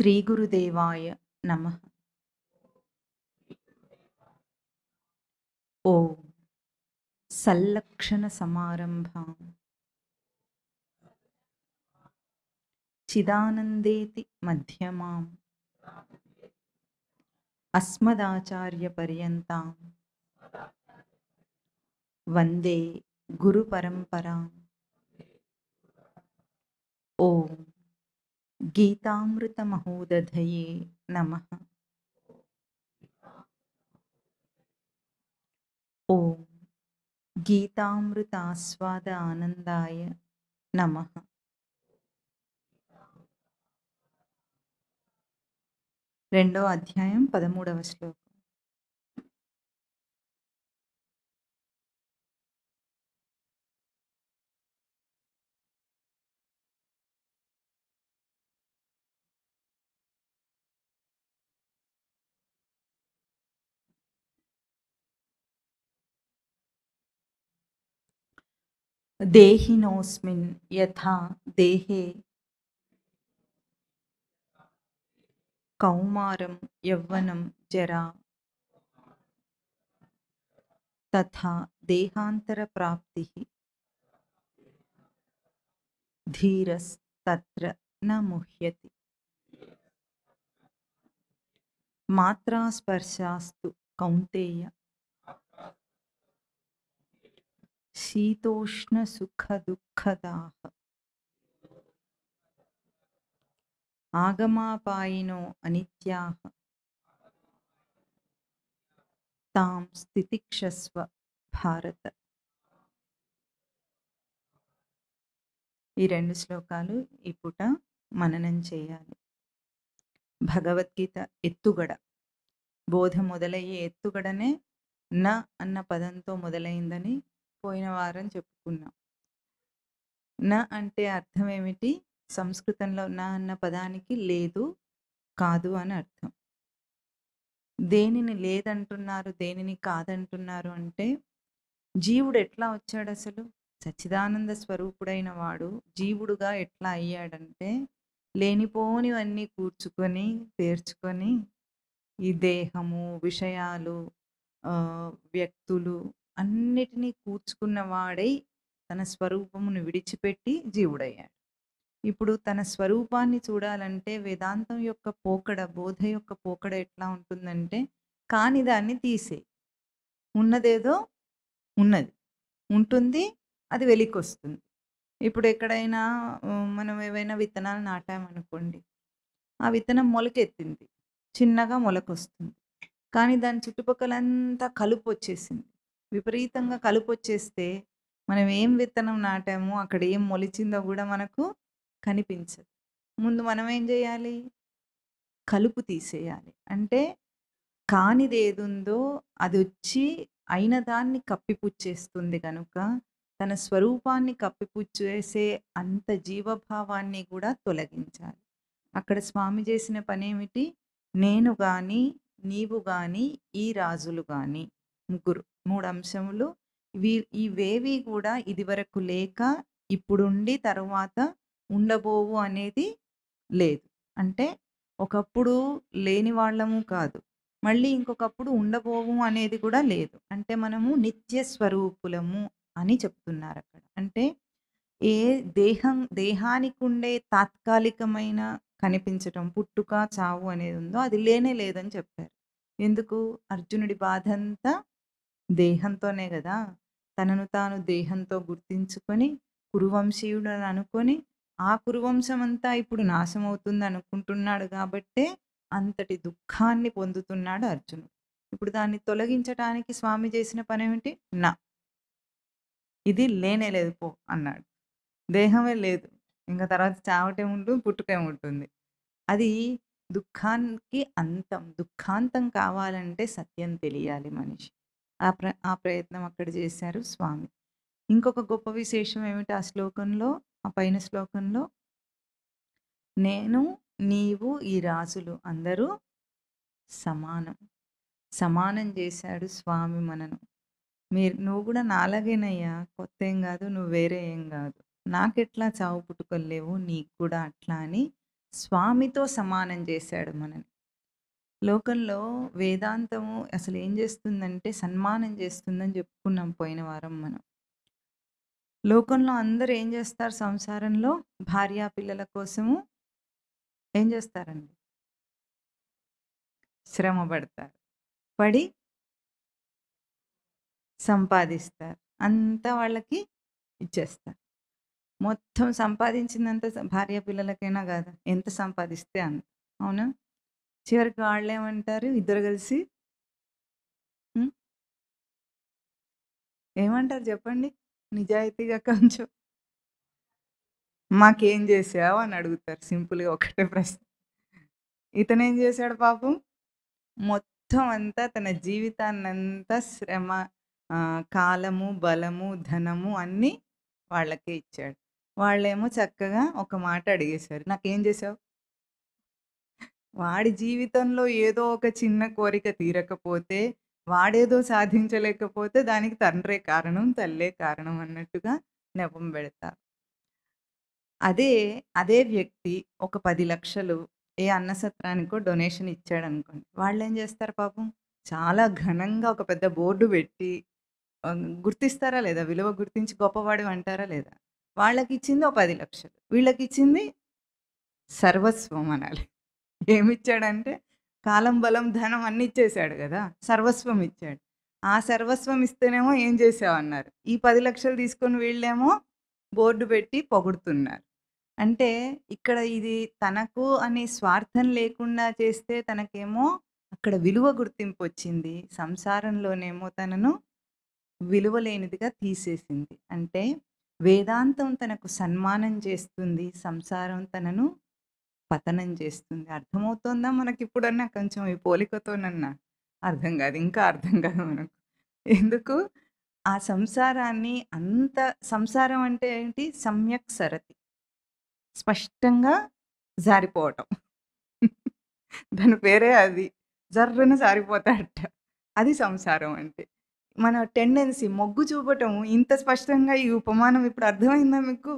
శ్రీ గురుదేవాయ నమః. ఓం సల్లక్షణ సమారంభాం చిదానందేతి మధ్యమాం అస్మదాచార్య పర్యంతాం వందే గురు పరంపరాం. ఓం గీతామృత మహోదధయే నమః. ఓం గీతామృతాస్వాద ఆనందాయ నమః. రెండో అధ్యాయం 13వ శ్లోకం. దేహినోస్మిన్ యథా దేహే కౌమారం యవ్వనం జరా తథా దేహాంతర ప్రాప్తి ధీరస్తత్ర న ముహ్యతి. మాత్రా స్పర్శాస్తు కౌంతేయ శీతోష్ణ సుఖ దుఃఖదాః ఆగమాపాయినో అనిత్యాః తాం స్థితిక్షస్వ భారత. ఈ రెండు శ్లోకాలు ఈ పూట మననం చేయాలి. భగవద్గీత ఎత్తుగడ, బోధ మొదలయ్యే ఎత్తుగడనే న అన్న పదంతో మొదలైందని పోయిన వారం చెప్పుకున్నాం. న అంటే అర్థం ఏమిటి? సంస్కృతంలో న అన్న పదానికి లేదు, కాదు అని అర్థం. దేనిని లేదంటున్నారు, దేనిని కాదంటున్నారు అంటే, జీవుడు ఎట్లా వచ్చాడు అసలు? సచ్చిదానంద స్వరూపుడైన వాడు జీవుడుగా ఎట్లా అయ్యాడంటే, లేనిపోనివన్నీ కూర్చుకొని పేర్చుకొని ఈ దేహము, విషయాలు, వ్యక్తులు అన్నిటినీ కూర్చుకున్న వాడై తన స్వరూపమును విడిచిపెట్టి జీవుడయ్యాడు. ఇప్పుడు తన స్వరూపాన్ని చూడాలంటే వేదాంతం యొక్క పోకడ, బోధ యొక్క పోకడ ఎట్లా ఉంటుందంటే, కాని దాన్ని తీసే, ఉన్నదేదో ఉన్నది ఉంటుంది, అది వెలికొస్తుంది. ఇప్పుడు ఎక్కడైనా మనం ఏవైనా విత్తనాలు నాటామనుకోండి, ఆ విత్తనం మొలకెత్తింది, చిన్నగా మొలకొస్తుంది. కానీ దాని చుట్టుపక్కలంతా కలుపు వచ్చేసింది. విపరీతంగా కలుపు వచ్చేస్తే మనం ఏం విత్తనం నాటామో అక్కడ ఏం మొలిచిందో కూడా మనకు కనిపించదు. ముందు మనం ఏం చేయాలి? కలుపు తీసేయాలి. అంటే కానిది ఏదుందో అది వచ్చి అయిన దాన్ని కప్పిపుచ్చేస్తుంది కనుక తన స్వరూపాన్ని కప్పిపుచ్చేసే అంత జీవభావాన్ని కూడా తొలగించాలి. అక్కడ స్వామి చేసిన పనేమిటి? నేను గాని, నీవు గాని, ఈ రాజులు గాని, ముగ్గురు, 3 అంశములు. ఇవేవి కూడా ఇదివరకు లేక ఇప్పుడుండి తరువాత ఉండబోవు అనేది లేదు. అంటే ఒకప్పుడు లేని వాళ్ళము కాదు, మళ్ళీ ఇంకొకప్పుడు ఉండబోవు అనేది కూడా లేదు. అంటే మనము నిత్య స్వరూపులము అని చెప్తున్నారు అక్కడ. అంటే ఏ దేహానికి ఉండే తాత్కాలికమైన కనిపించటం, పుట్టుక చావు అనేది ఉందో అది లేనే లేదని చెప్పారు. ఎందుకు? అర్జునుడి బాధంతా దేహంతోనే కదా. తనను తాను దేహంతో గుర్తించుకొని కురువంశీయుడు అని అనుకొని ఆ కురువంశం అంతా ఇప్పుడు నాశమవుతుంది అనుకుంటున్నాడు కాబట్టే అంతటి దుఃఖాన్ని పొందుతున్నాడు అర్జునుడు. ఇప్పుడు దాన్ని తొలగించటానికి స్వామి చేసిన పనేమిటి? నా ఇది లేనే లేదు పో అన్నాడు. దేహమే లేదు, ఇంకా తర్వాత చావటే ఉంటుంది, పుట్టుకే ఉంటుంది. అది దుఃఖానికి అంతం. దుఃఖాంతం కావాలంటే సత్యం తెలియాలి మనిషి. ఆ ప్రయత్నం అక్కడ చేశారు స్వామి. ఇంకొక గొప్ప విశేషం ఏమిటి ఆ శ్లోకంలో, ఆ పైన శ్లోకంలో? నేను, నీవు, ఈ రాజులు అందరూ సమానం. సమానం చేశాడు స్వామి మనను. నువ్వు కూడా నాలాగేనయ్యా, కొత్త ఏం కాదు, నువ్వు వేరే ఏం కాదు. నాకెట్లా చావు పుట్టుకలు లేవు, నీకు కూడా అట్లా అని స్వామితో సమానం చేశాడు మనని. లోకంలో వేదాంతము అసలేం చేస్తుందంటే సన్మానం చేస్తుందని చెప్పుకున్నాం పోయిన వారం మనం. లోకంలో అందరూ ఏం చేస్తారు సంసారంలో? భార్యా పిల్లల కోసము ఏం చేస్తారండి? శ్రమ పడతారు. పడి సంపాదిస్తారు. అంతా వాళ్ళకి ఇచ్చేస్తారు. మొత్తం సంపాదించిందంతా భార్య పిల్లలకైనా కాదా? ఎంత సంపాదిస్తే అంత. అవునా? చివరికి వాళ్ళేమంటారు ఇద్దరు కలిసి హ్మ్. ఏమంటారు చెప్పండి? నిజాయితీగా కొంచెం. మాకేం చేశావు అని అడుగుతారు. సింపుల్‌గా ఒకటే ప్రశ్న. ఇతనేం చేశాడు పాపం? మొత్తం అంతా తన జీవితాన్నంతా శ్రమ, కాలము, బలము, ధనము అన్నీ వాళ్ళకే ఇచ్చాడు. వాళ్ళేమో చక్కగా ఒక మాట అడిగేశారు. నాకేం చేశావు? వాడి జీవితంలో ఏదో ఒక చిన్న కోరిక తీరకపోతే, వాడేదో సాధించలేకపోతే దానికి తండ్రే కారణం, తల్లే కారణం అన్నట్టుగా నెపం పెడతారు. అదే, అదే వ్యక్తి ఒక 10,00,000 ఏ అన్నసత్రానికో డొనేషన్ ఇచ్చాడనుకోండి. వాళ్ళేం జేస్తారు పాపం? చాలా ఘనంగా ఒక పెద్ద బోర్డు పెట్టి గుర్తిస్తారా లేదా? విలువ గుర్తించి గొప్పవాడివి అంటారా లేదా? వాళ్ళకిచ్చింది ఓ 10,00,000 వీళ్ళకిచ్చింది సర్వస్వం అనాలి. ఏమిచ్చాడంటే కాలం, బలం, ధనం అన్నీ ఇచ్చేసాడు గదా! సర్వస్వం ఇచ్చాడు. ఆ సర్వస్వం ఇస్తేనేమో ఏం చేశావన్నారు. ఈ 10,00,000 తీసుకొని వీళ్ళేమో బోర్డు పెట్టి పొగుడుతున్నారు. అంటే ఇక్కడ ఇది తనకు అనే స్వార్థం లేకుండా చేస్తే తనకేమో అక్కడ విలువ గుర్తింపొచ్చింది. సంసారంలోనేమో తనను విలువలేనిదిగా తీసేసింది. అంటే వేదాంతం తనకు సన్మానం చేస్తుంది. సంసారం తనను పతనం చేస్తుంది. అర్థమవుతోందా మనకిప్పుడన్నా కొంచెం ఈ పోలికతోనన్నా? అర్థం గాదు. ఇంకా అర్థం కాదు మనకు. ఎందుకు? ఆ సంసారాన్ని అంత సంసారం అంటే ఏంటి? సమ్యక్ సరతి. స్పష్టంగా జారిపోవటం. దాని పేరే అది. జర్రున జారిపోతాడట. అది సంసారం అంటే. మన టెండెన్సీ మొగ్గు చూపటం ఇంత స్పష్టంగా ఈ ఉపమానం ఇప్పుడు అర్థమైందా మీకు?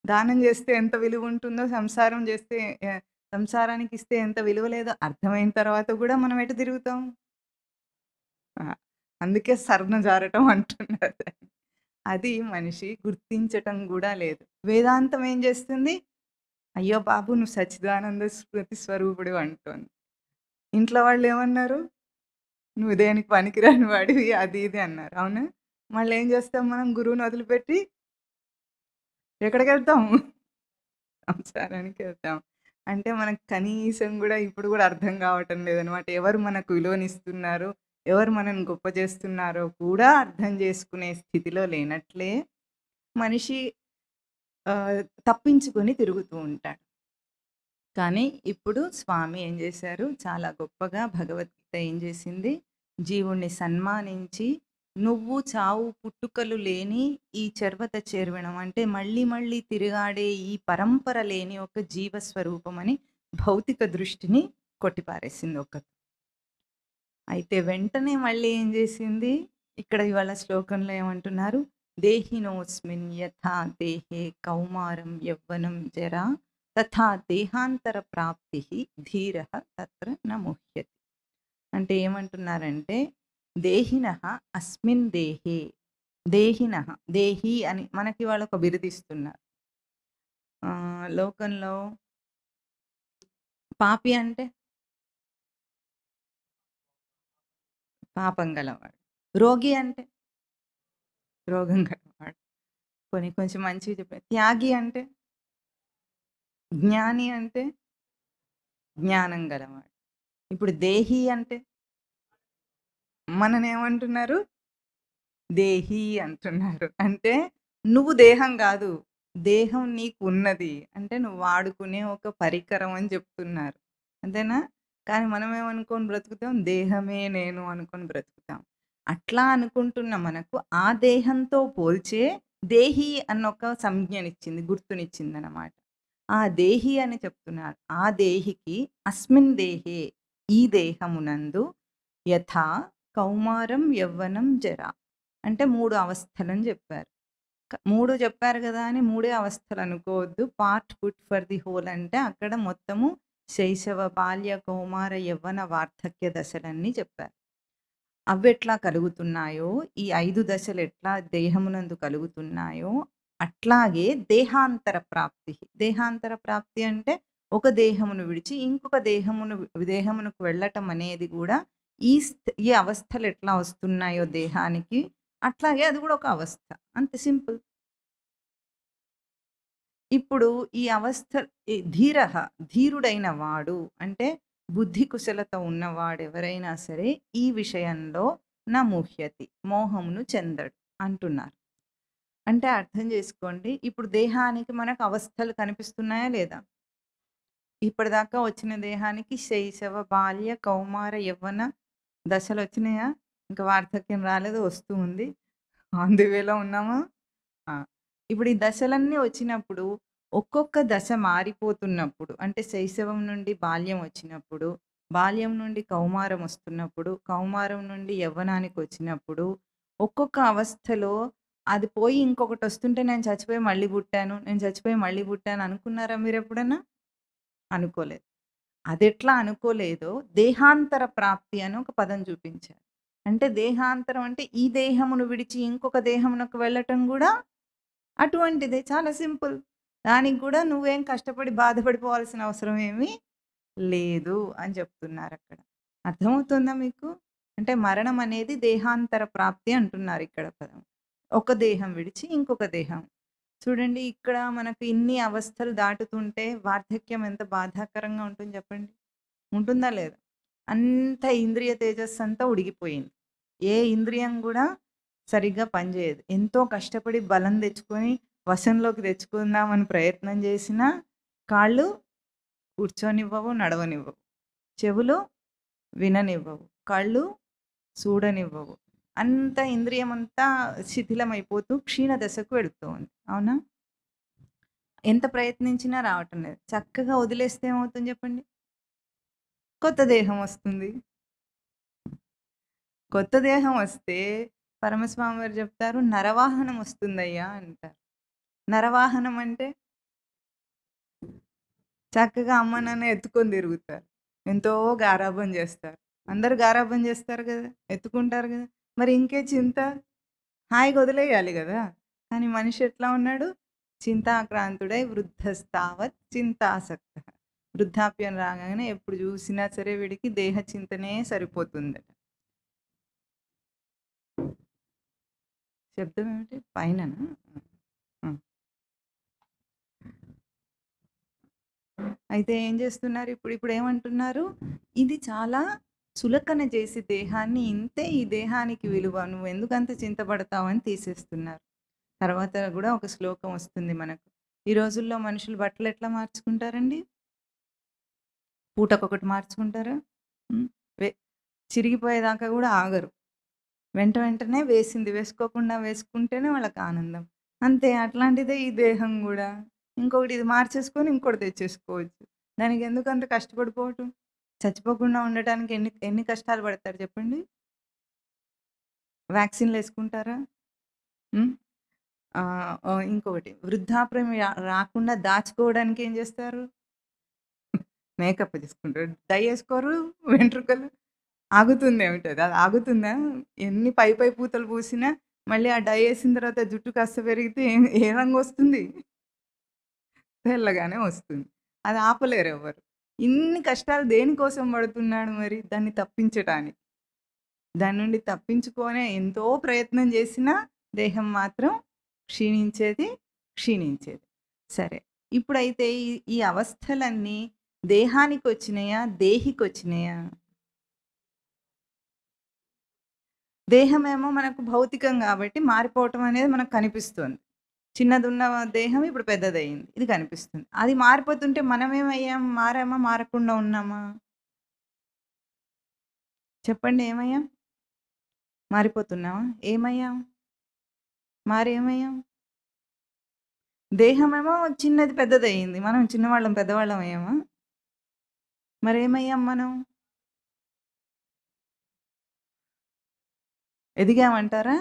దానం చేస్తే ఎంత విలువుంటుందో, సంసారం చేస్తే సంసారానికిస్తే ఎంత విలువ లేదో అర్థమైన తర్వాత గూడా మనం ఎటు తిరుగుతాం? ఆ! అందుకే సర్న జారటం అంటున్నారు దాన్ని. అది మనిషి గుర్తించటం గూడా లేదు. వేదాంతం ఏం చేస్తుంది? అయ్యో బాబు! నువ్వు సచ్చిదానంద స్మృతి స్వరూపుడివి అంటోంది. ఇంట్లో వాళ్ళేమన్నారు? నువ్వు దేనికి పనికిరాని వాడివి అది ఇది అన్నారు. అవునా? మళ్ళేం చేస్తాం మనం గురువుని వదిలిపెట్టి ఎక్కడికెళ్తాం? సంసారానికెళ్తాం. అంటే మనకు కనీసం గూడా ఇప్పుడు గూడా అర్థం కావటం లేదనమాట. ఎవరు మనకు విలువనిస్తున్నారో, ఎవరు మనల్ని గొప్ప చేస్తున్నారో కూడా అర్థం చేసుకునే స్థితిలో లేనట్లే మనిషి తప్పించుకొని తిరుగుతూ ఉంటాడు. కానీ ఇప్పుడు స్వామి ఏం జేశారు, చాలా గొప్పగా భగవద్గీత ఏం జేసింది, జీవుడిని సన్మానించి, నువ్వు చావు పుట్టుకలు లేని ఈ చర్వత చేర్వణం అంటే మళ్ళీ మళ్ళీ తిరుగాడే ఈ పరంపర లేని ఒక జీవస్వరూపమని భౌతిక దృష్టిని కొట్టిపారేసింది ఒకటి. అయితే వెంటనే మళ్ళీ ఏం జేసింది, ఇక్కడ ఇవాళ శ్లోకంలో ఏమంటున్నారు, దేహినోస్మిన్ యథా దేహే కౌమారం యవ్వనం జరా తథా దేహాంతర ప్రాప్తిః ధీరః తత్ర న ముహ్యతి. అంటే ఏమంటున్నారంటే, దేహినః అస్మిన్ దేహే దేహినః దేహి అని మనకి వాళ్ళొక బిరుదిస్తున్నారు. లోకంలో పాపి అంటే పాపం గలవాడు. రోగి అంటే రోగం గలవాడు. పోనీ కొంచెం మంచిగా చెప్పారు. త్యాగి అంటే జ్ఞాని అంటే జ్ఞానం గలవాడు. ఇప్పుడు దేహి అంటే మననేమంటున్నారు? దేహి అంటున్నారు. అంటే నువ్వు దేహం గాదు. దేహం నీకున్నది. అంటే నువ్వు వాడుకునే ఒక పరికరం అని జెప్తున్నారు. అంతేనా? కానీ మనమేమనుకోని బ్రతుకుతాం? దేహమే నేను అనుకోని బ్రతుకుతాం. అట్లా అనుకుంటున్న మనకు ఆ దేహంతో పోల్చే దేహి అన్నొక సంజ్ఞనిచ్చింది. గుర్తునిచ్చిందనమాట. ఆ దేహి అని చెప్తున్నారు. ఆ దేహికి అస్మిన్ దేహే ఈ దేహమునందు యథా కౌమారం, యవ్వనం, జర అంటే 3 అవస్థలని జెప్పారు. 3 చెప్పారు గదా! అని మూడే అవస్థలనుకోవద్దు. Part food for the whole అంటే అక్కడ మొత్తము శైశవ, బాల్య, కౌమార, యవ్వన, వార్ధక్య దశలన్నీ చెప్పారు. అవెట్లా కలుగుతున్నాయో, ఈ 5 దశలెట్లా దేహమునందు కలుగుతున్నాయో, అట్లాగే దేహాంతర ప్రాప్తి. దేహాంతర ప్రాప్తి అంటే, ఒక దేహమును విడిచి ఇంకొక దేహమునకు వెళ్ళటం అనేది గూడా ఈ అవస్థలెట్లా వస్తున్నాయో దేహానికి, అట్లాగే అది గూడా ఒక అవస్థ. అంతే సింపుల్. ఇప్పుడు ఈ అవస్థ ధీరుడైన వాడు అంటే బుద్ధి కుశలత ఉన్నవాడెవరైనా సరే ఈ విషయంలో నా ముహ్యతి మోహమును చెందడు అంటున్నారు. అంటే అర్థం చేసుకోండి. ఇప్పుడు దేహానికి మనకు అవస్థలు కనిపిస్తున్నాయా లేదా? ఇప్పటిదాకా వచ్చిన దేహానికి శైశవ, బాల్య, కౌమార, యవ్వన దశలొచ్చినాయా? ఇంకా వార్ధక్యం రాలేదు, వస్తూ ఉంది. ఆన్ ది వేలో ఉన్నామా? ఆ! ఇప్పుడు ఈ దశలన్నీ వచ్చినప్పుడు, ఒక్కొక్క దశ మారిపోతున్నప్పుడు, అంటే శైశవం నుండి బాల్యం వచ్చినప్పుడు, బాల్యం నుండి కౌమారం వస్తున్నప్పుడు, కౌమారం నుండి యవ్వనానికొచ్చినప్పుడు, ఒక్కొక్క అవస్థలో అది పోయి ఇంకొకటొస్తుంటే నేను చచ్చిపోయి మళ్ళీ పుట్టాను, నేను చచ్చిపోయి మళ్ళీ పుట్టాను అనుకున్నారా మీరెప్పుడన్నా? అనుకోలేదు. అదెట్లా అనుకోలేదో దేహాంతర ప్రాప్తి అని ఒక పదం చూపించారు. అంటే దేహాంతరం అంటే ఈ దేహమును విడిచి ఇంకొక దేహమునకు వెళ్ళటం గూడా అటువంటిదే. చాలా సింపుల్. దానికి గూడా నువ్వేం కష్టపడి బాధపడిపోవాల్సిన అవసరం ఏమీ లేదు అని చెప్తున్నారక్కడ. అర్థమవుతుందా మీకు? అంటే మరణం అనేది దేహాంతర ప్రాప్తి అంటున్నారిక్కడ పదం. ఒక దేహం విడిచి ఇంకొక దేహం. చూడండి ఇక్కడ మనకు ఇన్ని అవస్థలు దాటుతుంటే వార్ధక్యం ఎంత బాధాకరంగా ఉంటుంది చెప్పండి. ఉంటుందా లేదా? అంత ఇంద్రియ తేజస్సంతా ఉడిగిపోయింది. ఏ ఇంద్రియం గూడా సరిగ్గా పనిజేయదు. ఎంతో కష్టపడి బలం తెచ్చుకొని, వశంలోకి తెచ్చుకుందామని ప్రయత్నం చేసినా, కాళ్ళు కూర్చోనివ్వవు, నడవనివ్వవు. చెవులు విననివ్వవు. కళ్ళు చూడనివ్వవు. అంత ఇంద్రియమంతా శిథిలమైపోతూ క్షీణ దశకు వెళుతోంది. అవునా? ఎంత ప్రయత్నించినా రావటం లేదు. చక్కగా వదిలేస్తే ఏమవుతుంది చెప్పండి? కొత్త దేహం వస్తుంది. కొత్త దేహం వస్తే పరమస్వామి వారు చెప్తారు, "నరవాహనం వస్తుందయ్యా" అంటారు. నరవాహనం అంటే చక్కగా అమ్మ, నాన్న ఎత్తుకొని తిరుగుతారు. ఎంతో గారాబం చేస్తారు. అందరూ గారాబం చేస్తారు గదా! ఎత్తుకుంటారు గదా! మరి ఇంకే చింత? హాయిగా వదిలేయాలి గదా! కానీ మనిషి ఎట్లా ఉన్నాడు? చింతాక్రాంతుడై వృద్ధస్తావత్ చింతాసక్తః. వృద్ధాప్యం రాగానే ఎప్పుడు చూసినా సరే వీడికి దేహ చింతనే సరిపోతుందట. శబ్దం ఏమిటి? పైననా? ఆ! అయితే ఏం చేస్తున్నారు ఇప్పుడు? ఇప్పుడేమంటున్నారు? ఇది చాలా చులకన చేసి దేహాన్ని ఇంతే ఈ దేహానికి విలువ. నువ్వెందుకంత చింతపడతావు అని తీసేస్తున్నారు. తర్వాత గూడా ఒక శ్లోకం వస్తుంది మనకు. ఈ రోజుల్లో మనుషులు బట్టలెట్లా మార్చుకుంటారండి? పూటకొకటి మార్చుకుంటారా? హ్మ్. వె చిరిగిపోయేదాకా గూడా ఆగరు. వెంటనే వేసింది వేసుకోకుండా వేసుకుంటేనే వాళ్ళకి ఆనందం. అంతే అట్లాంటిదే ఈ దేహం గూడా. ఇంకొకటి ఇది మార్చేసుకొని ఇంకోటి తెచ్చేసుకోవచ్చు. దానికెందుకంత కష్టపడిపోవటం? చచ్చిపోకుండా ఉండటానికి ఎన్ని ఎన్ని కష్టాలు పడతారు చెప్పండి? వ్యాక్సిన్‌లేసుకుంటారా? హ్మ్. ఇంకొకటి వృద్ధాప్యం రాకుండా దాచుకోవడానికి ఏం జేస్తారు? మేకప్ చేసుకుంటారు. డై ఏసుకోరు, వెంట్రుకలు ఆగుతుందేమిటది? అది ఆగుతుందా? ఎన్ని పై పూతలు పూసినా, మళ్ళీ ఆ డై ఏసిన తర్వాత జుట్టు కాస్త పెరిగితే ఏ రంగొస్తుంది? తెల్లగానే వస్తుంది. అది ఆపలేరెవ్వరు. ఇన్ని కష్టాలు దేనికోసం పడుతున్నాడు మరి? దాన్ని తప్పించటానికి. దాని నుండి తప్పించుకొనే ఎంతో ప్రయత్నం చేసినా, దేహం మాత్రం క్షీణించేది, క్షీణించేది. సరే. ఇప్పుడైతే ఈ ఈ అవస్థలన్నీ దేహానికొచ్చినయా? దేహికొచ్చినయా? దేహమేమో మనకు భౌతికం గాబట్టి మారిపోవటం అనేది మనకు కనిపిస్తుంది. చిన్నదున్న దేహం ఇప్పుడు పెద్దదయింది. ఇది కనిపిస్తుంది. అది మారిపోతుంటే మనమేమయ్యాం? మారామా? మారకుండా ఉన్నామా? చెప్పండి ఏమయ్యాం? మారిపోతున్నామా? ఏమయ్యాం? మారేమయ్యాం? దేహమేమో చిన్నది పెద్దదయింది. మనం చిన్నవాళ్ళం పెద్దవాళ్ళం అయ్యామా? మరేమయ్యాం మనం? ఎదిగామంటారా?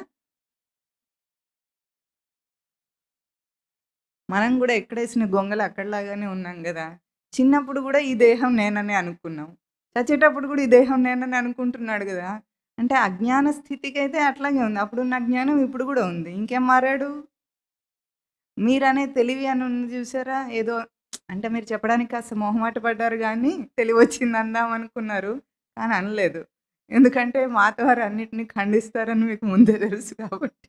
మనం గూడా ఎక్కడేసిన గొంగలు అక్కడలాగానే ఉన్నాం గదా! చిన్నప్పుడు గూడా ఈ దేహం నేననే అనుకున్నాం. చచ్చేటప్పుడు గూడా ఈ దేహం నేనని అనుకుంటున్నాడు గదా! అంటే అజ్ఞాన స్థితికైతే అట్లాగే ఉంది. అప్పుడున్న అజ్ఞానం ఇప్పుడు గూడా ఉంది. ఇంకేం మారాడు? మీరనే తెలివి అని ఉంది జూసారా? ఏదో అంటే మీరు చెప్పడానికి కాస్త మొహమాట పడ్డారు గానీ, తెలివొచ్చింది అందామనుకున్నారు. కానీ అనలేదు. ఎందుకంటే మాత వారు అన్నిటిని ఖండిస్తారని మీకు ముందే తెలుసు కాబట్టి.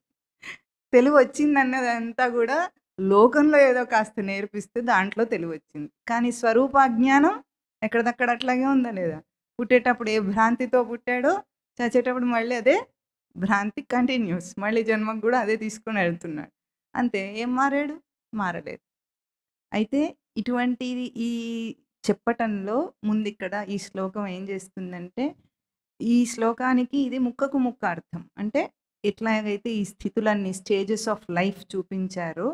తెలివొచ్చిందన్నదంతా గూడా లోకంలో ఏదో కాస్త నేర్పిస్తే దాంట్లో తెలివొచ్చింది. కానీ స్వరూపాజ్ఞానం ఎక్కడిదక్కడ అట్లాగే ఉందా లేదా? పుట్టేటప్పుడు ఏ భ్రాంతితో పుట్టాడో, చచ్చేటప్పుడు మళ్ళీ అదే భ్రాంతి కంటిన్యూస్. మళ్ళీ జన్మకు గూడా అదే తీసుకొనెళ్తున్నాడు. అంతే. ఏం మారాడు? మారలేదు. అయితే ఇటువంటిది ఈ చెప్పటంలో ముందిక్కడ ఈ శ్లోకం ఏం చేస్తుందంటే, ఈ శ్లోకానికి ఇది ముక్కకు ముక్క అర్థం. అంటే ఎట్లాగైతే ఈ స్థితులన్నీ స్టేజెస్ ఆఫ్ లైఫ్ చూపించారో,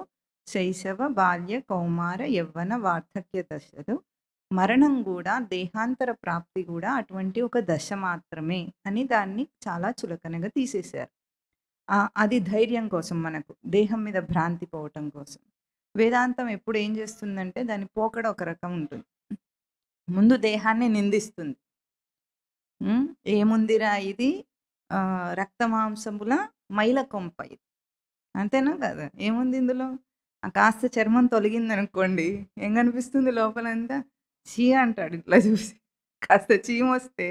శైశవ, బాల్య, కౌమార, యవ్వన, వార్ధక్య దశలు, మరణం గూడా దేహాంతర ప్రాప్తి గూడా అటువంటి ఒక దశ మాత్రమే అని దాన్ని చాలా చులకనగా తీసేశారు. అది ధైర్యం కోసం మనకు. దేహం మీద భ్రాంతి పోవటం కోసం. వేదాంతం ఎప్పుడు ఏం చేస్తుందంటే దాని పోకడ ఒక రకం ఉంటుంది. ముందు దేహాన్ని నిందిస్తుంది. హ్మ్. ఏముందిరా ఇది రక్తమాంసముల మైల కొంప ఇది. అంతేనా కాదా? ఏముంది ఇందులో? కాస్త చర్మం తొలగిందనుకోండి ఏం కనిపిస్తుంది లోపలంతా? ఛీ అంటాడు ఇట్లా చూసి. కాస్త చీమొస్తే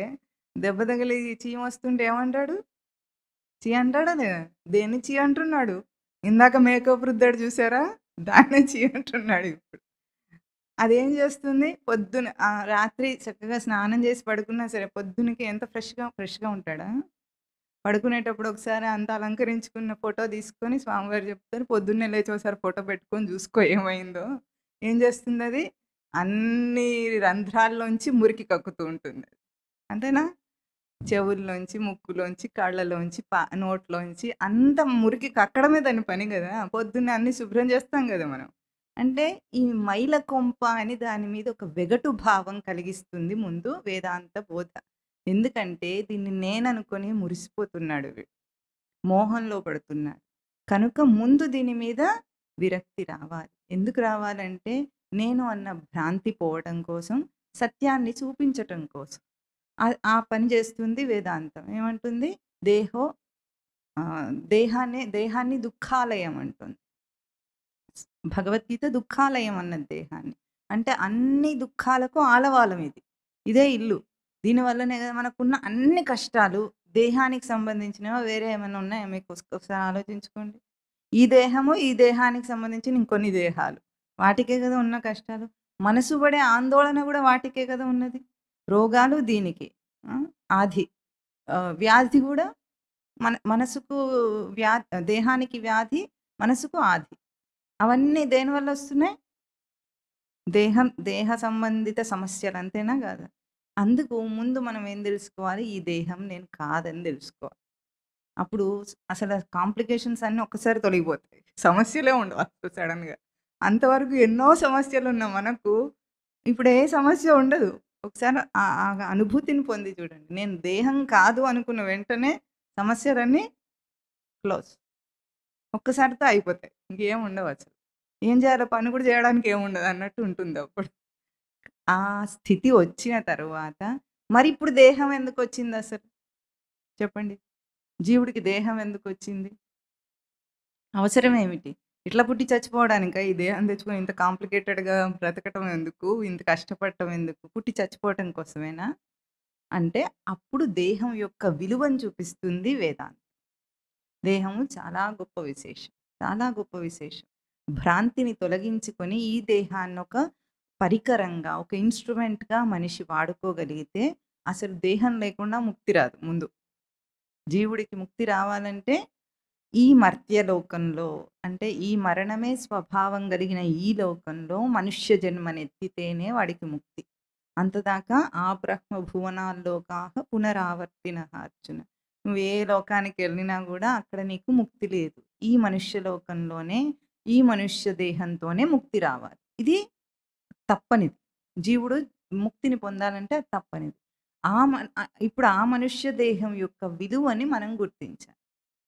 దెబ్బ తగిలి చీమొస్తుంటే ఏమంటాడు? ఛీ అంటాడా లేదా? దేన్ని ఛీ అంటున్నాడు? ఇందాక మేకప్ రుద్దాడు చూసారా? దాన్నే ఛీ అంటున్నాడు ఇప్పుడు. అదేం చేస్తుంది? పొద్దున రాత్రి చక్కగా స్నానం చేసి పడుకున్నా సరే, పొద్దునకి ఎంత ఫ్రెష్‌గా ఉంటాడా? పడుకునేటప్పుడు ఒకసారి అంత అలంకరించుకున్న ఫోటో తీసుకొని స్వామివారు చెప్తారు, పొద్దున్నే లేచి ఒకసారి ఫోటో పెట్టుకొని చూసుకో ఏమైందో. ఏం చేస్తుందది? అన్ని రంధ్రాల్లోంచి మురికి కక్కుతూ ఉంటుంది. అంతేనా? చెవుల్లోంచి, ముక్కులోంచి, కళ్ళలోంచి, నోట్లోంచి అంత మురికి కక్కడమే దాని పని గదా! పొద్దున్నే అన్నీ శుభ్రం చేస్తాం గదా మనం. అంటే ఈ మైల కొంప అని దాని మీద ఒక వెగటు భావం కలిగిస్తుంది ముందు వేదాంత బోధ. ఎందుకంటే దీన్ని నేననుకోని మురిసిపోతున్నాడు వీడు. మోహంలో పడుతున్నాడు. కనుక ముందు దీని మీద విరక్తి రావాలి. ఎందుకు రావాలంటే నేను అన్న భ్రాంతి పోవటం కోసం, సత్యాన్ని చూపించటం కోసం. ఆ పని చేస్తుంది వేదాంతం. ఏమంటుంది? దేహాన్ని దుఃఖాలయం అంటుంది. భగవద్గీత దుఃఖాలయం అన్నది దేహాన్ని. అంటే అన్ని దుఃఖాలకు ఆలవాలం ఇది. ఇదే ఇల్లు. దీనివల్లనే కదా మనకున్న అన్ని కష్టాలు దేహానికి సంబంధించినవా వేరే ఏమైనా ఉన్నాయా మీకు ఒకసారి ఆలోచించుకోండి. ఈ దేహానికి సంబంధించిన ఇంకొన్ని దేహాలు. వాటికే కదా ఉన్న కష్టాలు. మనసు పడే ఆందోళన కూడా వాటికే కదా ఉన్నది. రోగాలు దీనికి. ఆ! ఆది. వ్యాధి కూడా మనసుకు దేహానికి వ్యాధి, మనసుకు ఆది. అవన్నీ దేనివల్ల వస్తున్నాయి? దేహ సంబంధిత సమస్యలు అంతేనా కాదా? అందుకు ముందు మనం ఏం తెలుసుకోవాలి? ఈ దేహం నేను కాదని తెలుసుకోవాలి. అప్పుడు అసలు కాంప్లికేషన్స్ అన్నీ ఒక్కసారి తొలగిపోతాయి. సమస్యలే ఉండవు అసలు సడెన్‌గా. అంతవరకు ఎన్నో సమస్యలున్న మనకు ఇప్పుడు ఏ సమస్య ఉండదు. ఒకసారి ఆ ఆ అనుభూతిని పొంది చూడండి. నేను దేహం కాదు అనుకున్న వెంటనే సమస్యలన్నీ క్లోజ్. ఒక్కసారితో అయిపోతాయి. ఇంకేం ఉండవసలు. ఏం చేయాలో పని కూడా చేయడానికి ఏముండదు అన్నట్టు ఉంటుందప్పుడు. ఆ స్థితి వచ్చిన తరువాత మరిప్పుడు దేహం ఎందుకొచ్చిందసలు? చెప్పండి. జీవుడికి దేహం ఎందుకొచ్చింది? అవసరమేమిటి? ఇట్లా పుట్టి చచ్చిపోవడానికా? ఈ దేహం తెచ్చుకొని ఇంత కాంప్లికేటెడ్‌గా బ్రతకటం ఎందుకు? ఇంత కష్టపడటం ఎందుకు? పుట్టి చచ్చిపోవటం కోసమేనా? అంటే అప్పుడు దేహం యొక్క విలువను చూపిస్తుంది వేదాంతం. దేహము చాలా గొప్ప విశేషం. చాలా గొప్ప విశేషం. భ్రాంతిని తొలగించుకొని ఈ దేహాన్నొక పరికరంగా, ఒక ఇన్‌స్ట్రుమెంట్‌గా మనిషి వాడుకోగలిగితే అసలు దేహం లేకుండా ముక్తి రాదు ముందు. జీవుడికి ముక్తి రావాలంటే ఈ మర్త్య లోకంలో అంటే ఈ మరణమే స్వభావం కలిగిన ఈ లోకంలో మనుష్య జన్మనెత్తితేనే వాడికి ముక్తి. అంతదాకా ఆ బ్రహ్మ భువనాల్లోకాహ పునరావర్తినః అర్జున. నువ్వు ఏ లోకానికెళ్ళినా గూడా అక్కడ నీకు ముక్తి లేదు. ఈ మనుష్య లోకంలోనే, ఈ మనుష్య దేహంతోనే ముక్తి రావాలి. ఇది తప్పనిది. జీవుడు ముక్తిని పొందాలంటే అది తప్పనిది. ఇప్పుడు ఆ మనుష్య దేహం యొక్క విలువని మనం గుర్తించాలి.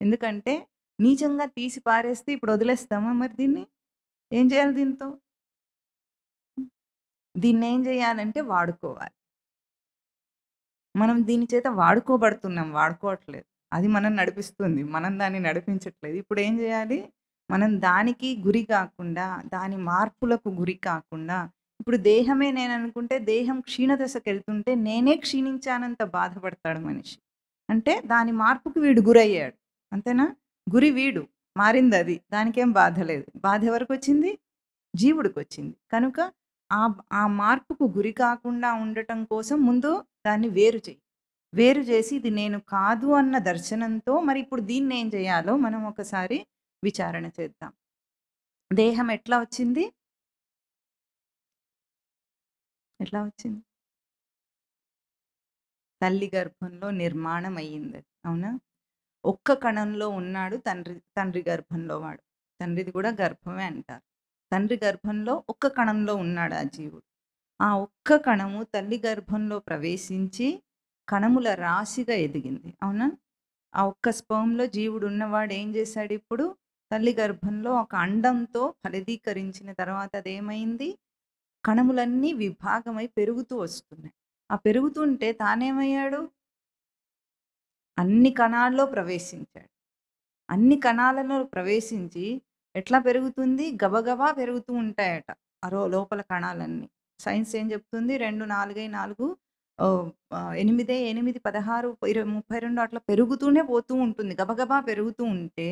ఎందుకంటే నీచంగా తీసి పారేస్తే ఇప్పుడు వదిలేస్తామా మరి దీన్ని? ఏం చేయాలి దీంతో? దీన్నేం చేయాలంటే వాడుకోవాలి. మనం దీని చేత వాడుకోబడుతున్నాం. వాడుకోవట్లేదు. అది మనల్ని నడిపిస్తుంది. మనం దాన్ని నడిపించట్లేదు. ఇప్పుడేం జేయాలి? మనం దానికి గురి కాకుండా, దాని మార్పులకు గురి కాకుండా, ఇప్పుడు దేహమే నేననుకుంటే, దేహం క్షీణదశకెళ్తుంటే, నేనే క్షీణించానంత బాధపడతాడు మనిషి. అంటే దాని మార్పుకు వీడు గురయ్యాడు. అంతేనా? గురి వీడు. మారిందది. దానికేం బాధ లేదు. బాధ ఎవరికొచ్చింది? జీవుడికొచ్చింది. కనుక ఆ మార్పుకు గురి కాకుండా ఉండటం కోసం ముందు దాన్ని వేరు చెయ్యి. వేరు చేసి ఇది నేను కాదు అన్న దర్శనంతో మరి ఇప్పుడు దీన్నేం చేయాలో మనం ఒకసారి విచారణ చేద్దాం. దేహం ఎట్లా వచ్చింది? ఎట్లా వచ్చింది? తల్లి గర్భంలో నిర్మాణం అయ్యిందది. అవునా? ఒక్క కణంలో ఉన్నాడు తండ్రి గర్భంలో వాడు. తండ్రిది కూడా గర్భమే అంటారు. తండ్రి గర్భంలో ఒక్క కణంలో ఉన్నాడు ఆ జీవుడు. ఆ ఒక్క కణము తల్లి గర్భంలో ప్రవేశించి కణముల రాశిగా ఎదిగింది. అవునా? ఆ ఒక్క స్పెర్మ్‌లో జీవుడు ఉన్నవాడు ఏం చేశాడిప్పుడు? తల్లి గర్భంలో ఒక అండంతో ఫలదీకరించిన తర్వాత అదేమైంది? కణములన్నీ విభాగమై పెరుగుతూ వస్తున్నాయి. ఆ పెరుగుతుంటే తానేమయ్యాడు? అన్ని కణాల్లో ప్రవేశించాడు. అన్ని కణాలలో ప్రవేశించి ఎట్లా పెరుగుతుంది? గబగబా పెరుగుతూ ఉంటాయట. లోపల కణాలన్నీ. సైన్స్ ఏం చెప్తుంది? 2, 4, 4 8, 8, 16, 32 అట్లా పెరుగుతూనే పోతూ ఉంటుంది. గబగబా పెరుగుతూ ఉంటే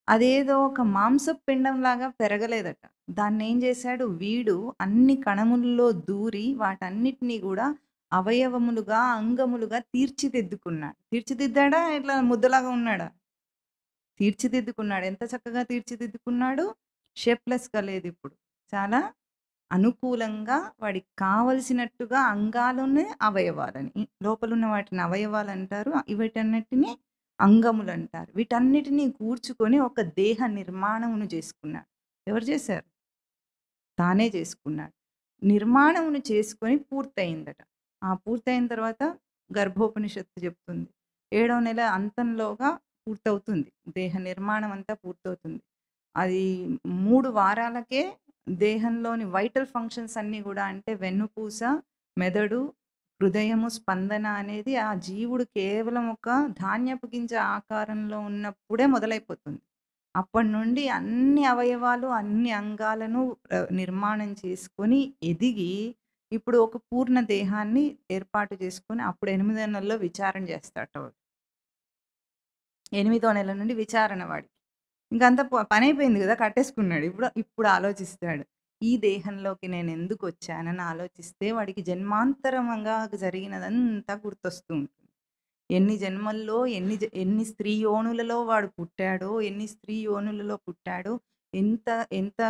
అదేదో ఒక మాంసపు పిండంలాగా పెరగలేదట. దాన్నేం చేశాడు? వీడు అన్ని కణముల్లో దూరి వాటన్నిటిని గూడా అవయవములుగా, అంగములుగా తీర్చిదిద్దుకున్నాడు. తీర్చిదిద్దాడా? ఇట్లా ముద్దలాగా ఉన్నాడా? తీర్చిదిద్దుకున్నాడు. ఎంత చక్కగా తీర్చిదిద్దుకున్నాడు? షేప్‌లెస్‌గా లేదిప్పుడు. చాలా అనుకూలంగా వాడికి కావలసినట్టుగా అంగాలునే అవయవాలని. లోపలున్న వాటిని అవయవాలంటారు. వీటన్నిటిని అంగములంటారు. వీటన్నిటిని కూర్చుకొని ఒక దేహ నిర్మాణమును చేసుకున్నాడు. ఎవరు చేశారు? తానే చేసుకున్నాడు. నిర్మాణమును చేసుకొని పూర్తయిందట. ఆ పూర్తయిన తర్వాత గర్భోపనిషత్తు చెప్తుంది. ఏడో నెల అంతంలోగా పూర్తవుతుంది. దేహ నిర్మాణం అంతా పూర్తవుతుంది. అది 3 వారాలకే దేహంలోని వైటల్ ఫంక్షన్స్ అన్నీ గూడా అంటే వెన్నుపూస, మెదడు, హృదయము, స్పందన అనేది ఆ జీవుడు కేవలం ఒక ధాన్యపు గింజ ఆకారంలో ఉన్నప్పుడే మొదలైపోతుంది. అప్పటినుండి అన్ని అవయవాలు, అన్ని అంగాలను నిర్మాణం చేసుకొని ఎదిగి, ఇప్పుడు ఒక పూర్ణ దేహాన్ని ఏర్పాటు చేసుకొని అప్పుడు 8వ నెలలో విచారణ చేస్తాడట వాడు. 8వ నెల నుండి విచారణ వాడికి. ఇంకంతా పనైపోయింది గదా! కట్టేసుకున్నాడు. ఇప్పుడు ఆలోచిస్తాడు. ఈ దేహంలోకి నేనెందుకొచ్చానని ఆలోచిస్తే వాడికి జన్మాంతరంగా జరిగినదంతా గుర్తొస్తూ ఉంటుంది. ఎన్ని జన్మల్లో ఎన్ని స్త్రీ యోనులలో వాడు పుట్టాడో, ఎన్ని స్త్రీ యోనులలో పుట్టాడో, ఎంత ఎంత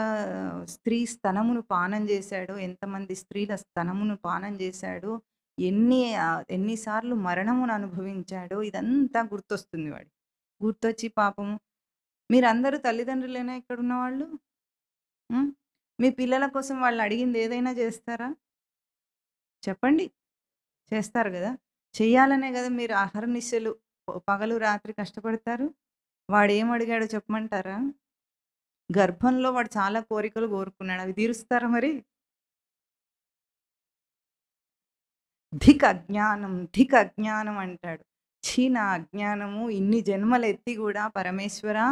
స్త్రీ స్తనమును పానం జేశాడో, ఎంతమంది స్త్రీల స్తనమును పానం జేశాడో, ఎన్ని సార్లు మరణమును అనుభవించాడో ఇదంతా గుర్తొస్తుంది వాడికి. గుర్తొచ్చి పాపం మీరందరూ తల్లిదండ్రులేనా ఇక్కడున్నవాళ్ళు? హ్మ్. మీ పిల్లల కోసం వాళ్ళు అడిగింది ఏదైనా జేస్తారా? చెప్పండి. చేస్తారు గదా! చెయ్యాలనే గదా మీరు అహర్నిశలు పగలు, రాత్రి కష్టపడతారు? వాడేమడిగాడో చెప్పమంటారా? గర్భంలో వాడు చాలా కోరికలు కోరుకున్నాడు. అవి తీరుస్తారా మరి? ధిక్ అజ్ఞానం, ధిక్ అజ్ఞానం అంటాడు. ఛీ! నా అజ్ఞానము ఇన్ని జన్మలెత్తి గూడా పరమేశ్వరా!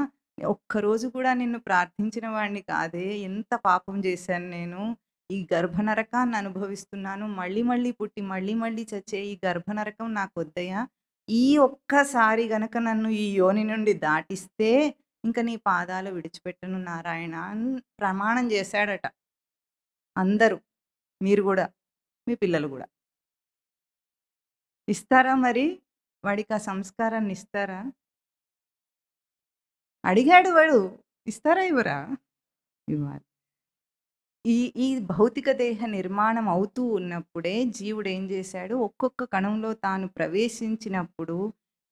ఒక్కరోజు కూడా నిన్ను ప్రార్థించిన వాడిని కాదే! ఎంత పాపం జేశాను నేను. ఈ గర్భనరకాన్ని అనుభవిస్తున్నాను. మళ్ళీ మళ్ళీ పుట్టి, మళ్ళీ మళ్ళీ చచ్చే ఈ గర్భనరకం నాకొద్దయ్యా! ఈ ఒక్కసారి గనక నన్ను ఈ యోని నుండి దాటిస్తే, ఇంక నీ పాదాలు విడిచిపెట్టను నారాయణ అని ప్రమాణం జేశాడట. అందరూ. మీరు గూడా. మీ పిల్లలు గూడా. ఇస్తారా మరి? వాడికా సంస్కారాన్ని ఇస్తారా? అడిగాడు వాడు. ఇస్తారా? ఇవ్వరా? ఇవ్వాలి. ఈ ఈ భౌతిక దేహ నిర్మాణం అవుతూ ఉన్నప్పుడే జీవుడేం జేశాడు, ఒక్కొక్క కణంలో తాను ప్రవేశించినప్పుడు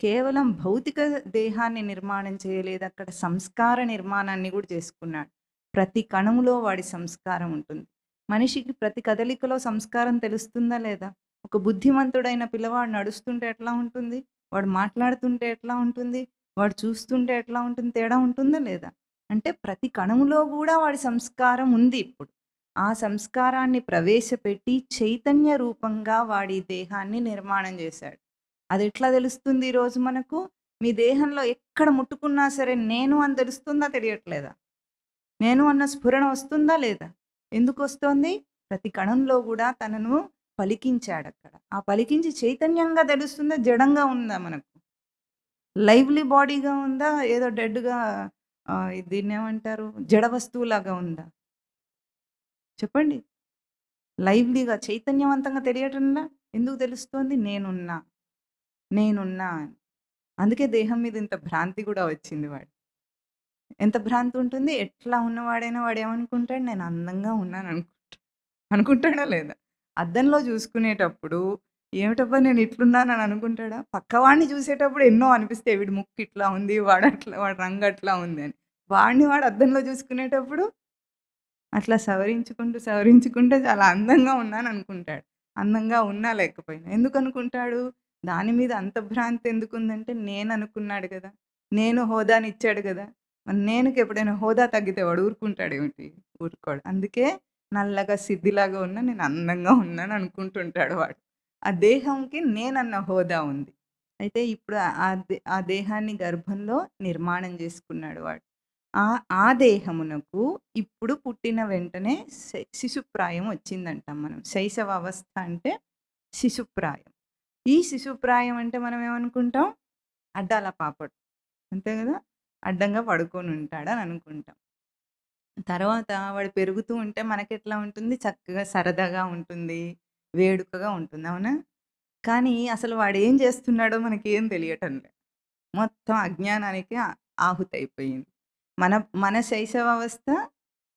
కేవలం భౌతిక దేహాన్ని నిర్మాణం చేయలేదు. అక్కడ సంస్కార నిర్మాణాన్ని గూడా చేసుకున్నాడు. ప్రతి కణంలో వాడి సంస్కారం ఉంటుంది. మనిషికి ప్రతి కదలికలో సంస్కారం తెలుస్తుందా లేదా? ఒక బుద్ధిమంతుడైన పిల్లవాడు నడుస్తుంటే ఎట్లా ఉంటుంది? వాడు మాట్లాడుతుంటే ఎట్లా ఉంటుంది? వాడు చూస్తుంటే ఎట్లా ఉంటుంది? తేడా ఉంటుందా లేదా? అంటే ప్రతి కణములో గూడా వాడి సంస్కారం ఉంది ఇప్పుడు. ఆ సంస్కారాన్ని ప్రవేశపెట్టి చైతన్య రూపంగా వాడి దేహాన్ని నిర్మాణం జేశాడు. అదెట్లా తెలుస్తుంది ఈరోజు మనకు? మీ దేహంలో ఎక్కడ ముట్టుకున్నా సరే నేను అని తెలుస్తుందా? తెలియట్లేదా? నేను అన్న స్ఫురణ వస్తుందా? లేదా? ఎందుకొస్తోంది? ప్రతి కణంలో గూడా తనను పలికించాడక్కడ. ఆ పలికించి చైతన్యంగా తెలుస్తుందా? జడంగా ఉందా మనకు? లైవ్లీ బాడీగా ఉందా? ఏదో డెడ్‌గా దీన్నేమంటారు? జడ వస్తువులాగా ఉందా? చెప్పండి. లైవ్లీగా చైతన్యవంతంగా తెలియటంలా? ఎందుకు తెలుస్తోంది? నేనున్నా, నేనున్నా అని. అందుకే దేహం మీద ఇంత భ్రాంతి గూడా వచ్చింది వాడికి. ఎంత భ్రాంతి ఉంటుంది? ఎట్లా ఉన్నవాడైనా వాడేమనుకుంటాడు? నేను అందంగా అనుకుంటాడా లేదా? అద్దంలో చూసుకునేటప్పుడు ఏమిటబ్బా! నేను ఇట్లున్నానని అనుకుంటాడా? పక్కవాడిని చూసేటప్పుడు ఎన్నో అనిపిస్తాయి. వీడి ముక్కు ఇట్లా ఉంది, వాడి రంగు అట్లా ఉంది అని. వాడు అద్దంలో చూసుకునేటప్పుడు అట్లా సవరించుకుంటూ చాలా అందంగా ఉన్నాననుకుంటాడు. అందంగా ఉన్నా లేకపోయినా. ఎందుకనుకుంటాడు? దాని మీద అంత భ్రాంతి ఎందుకుందంటే నేననుకున్నాడు గదా! నేను హోదానిచ్చాడు గదా! మరి నేనుకెప్పుడైనా హోదా తగ్గితే వాడు ఊరుకుంటాడేమిటి? ఊరుకోడు. అందుకే నల్లగా సిద్ధిలాగా ఉన్నా నేను అందంగా ఉన్నాననుకుంటుంటాడు వాడు. ఆ దేహంకి నేనన్న హోదా ఉంది. అయితే ఇప్పుడు ఆ దేహాన్ని గర్భంలో నిర్మాణం జేసుకున్నాడు వాడు. ఆ ఆ దేహమునకు ఇప్పుడు పుట్టిన వెంటనే శిశుప్రాయం వచ్చిందంటాం మనం. శైశవావస్థ అంటే శిశుప్రాయం. ఈ శిశుప్రాయం అంటే మనం ఏమనుకుంటాం? అడ్డాల పాపడు. అంతే గదా! అడ్డంగా పడుకొనుంటాడని అనుకుంటాం. తర్వాత వాడు పెరుగుతూ ఉంటే మనకెట్లా ఉంటుంది? చక్కగా సరదాగా ఉంటుంది. వేడుకగా ఉంటుంది. అవునా? కానీ అసలు వాడేం జేస్తున్నాడో మనకేం తెలియటం లే. మొత్తం అజ్ఞానానికి ఆహుతయిపోయింది. మన మన శైశవావస్థ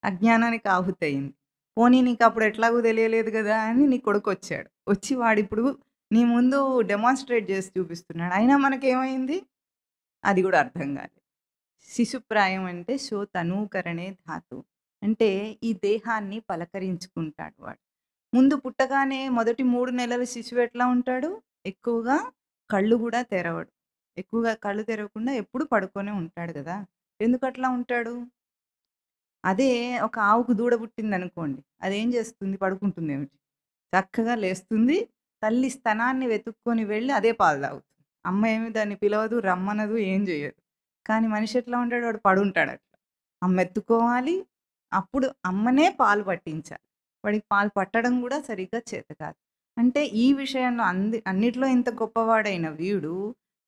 అజ్ఞానానికి ఆహుతయింది. పోనీ నీకప్పుడు ఎట్లాగో తెలియలేదు గదా! అని నీ కొడుకొచ్చాడు. వచ్చి వాడిప్పుడు నీ ముందు డెమాన్‌స్ట్రేట్ జేసి చూపిస్తున్నాడు. అయినా మనకేమైంది? అది గూడా అర్థం గాలేదు. శిశుప్రాయం అంటే తనూకరణే ధాతు. అంటే ఈ దేహాన్ని పలకరించుకుంటాడు వాడు. ముందు పుట్టగానే మొదటి 3 నెలలు శిశువు ఎట్లా ఉంటాడు? ఎక్కువగా కళ్ళు గూడా తెరవడు. ఎక్కువగా కళ్ళు తెరవకుండా ఎప్పుడు పడుకొనే ఉంటాడు గదా! ఎందుకట్లా ఉంటాడు? అదే ఒక ఆవుకు దూడ పుట్టిందనుకోండి. అదేం చేస్తుంది? పడుకుంటుందేమిటి? చక్కగా లేస్తుంది. తల్లి స్తనాన్ని వెతుక్కొని వెళ్ళి అదే పాలు తాగుతుంది. అమ్మ ఏమి దాన్ని పిలవదు, రమ్మనదు, ఏం జేయదు. కానీ మనిషి ఎట్లా ఉంటాడు? వాడు పడుంటాడట్లా. అమ్మ ఎత్తుకోవాలి. అప్పుడు అమ్మనే పాలు పట్టించాలి. వాడికి పాలు పట్టడం గూడా సరిగ్గా చేత కాదు. అంటే ఈ విషయంలో అన్నిట్లో ఇంత గొప్పవాడైన వీడు,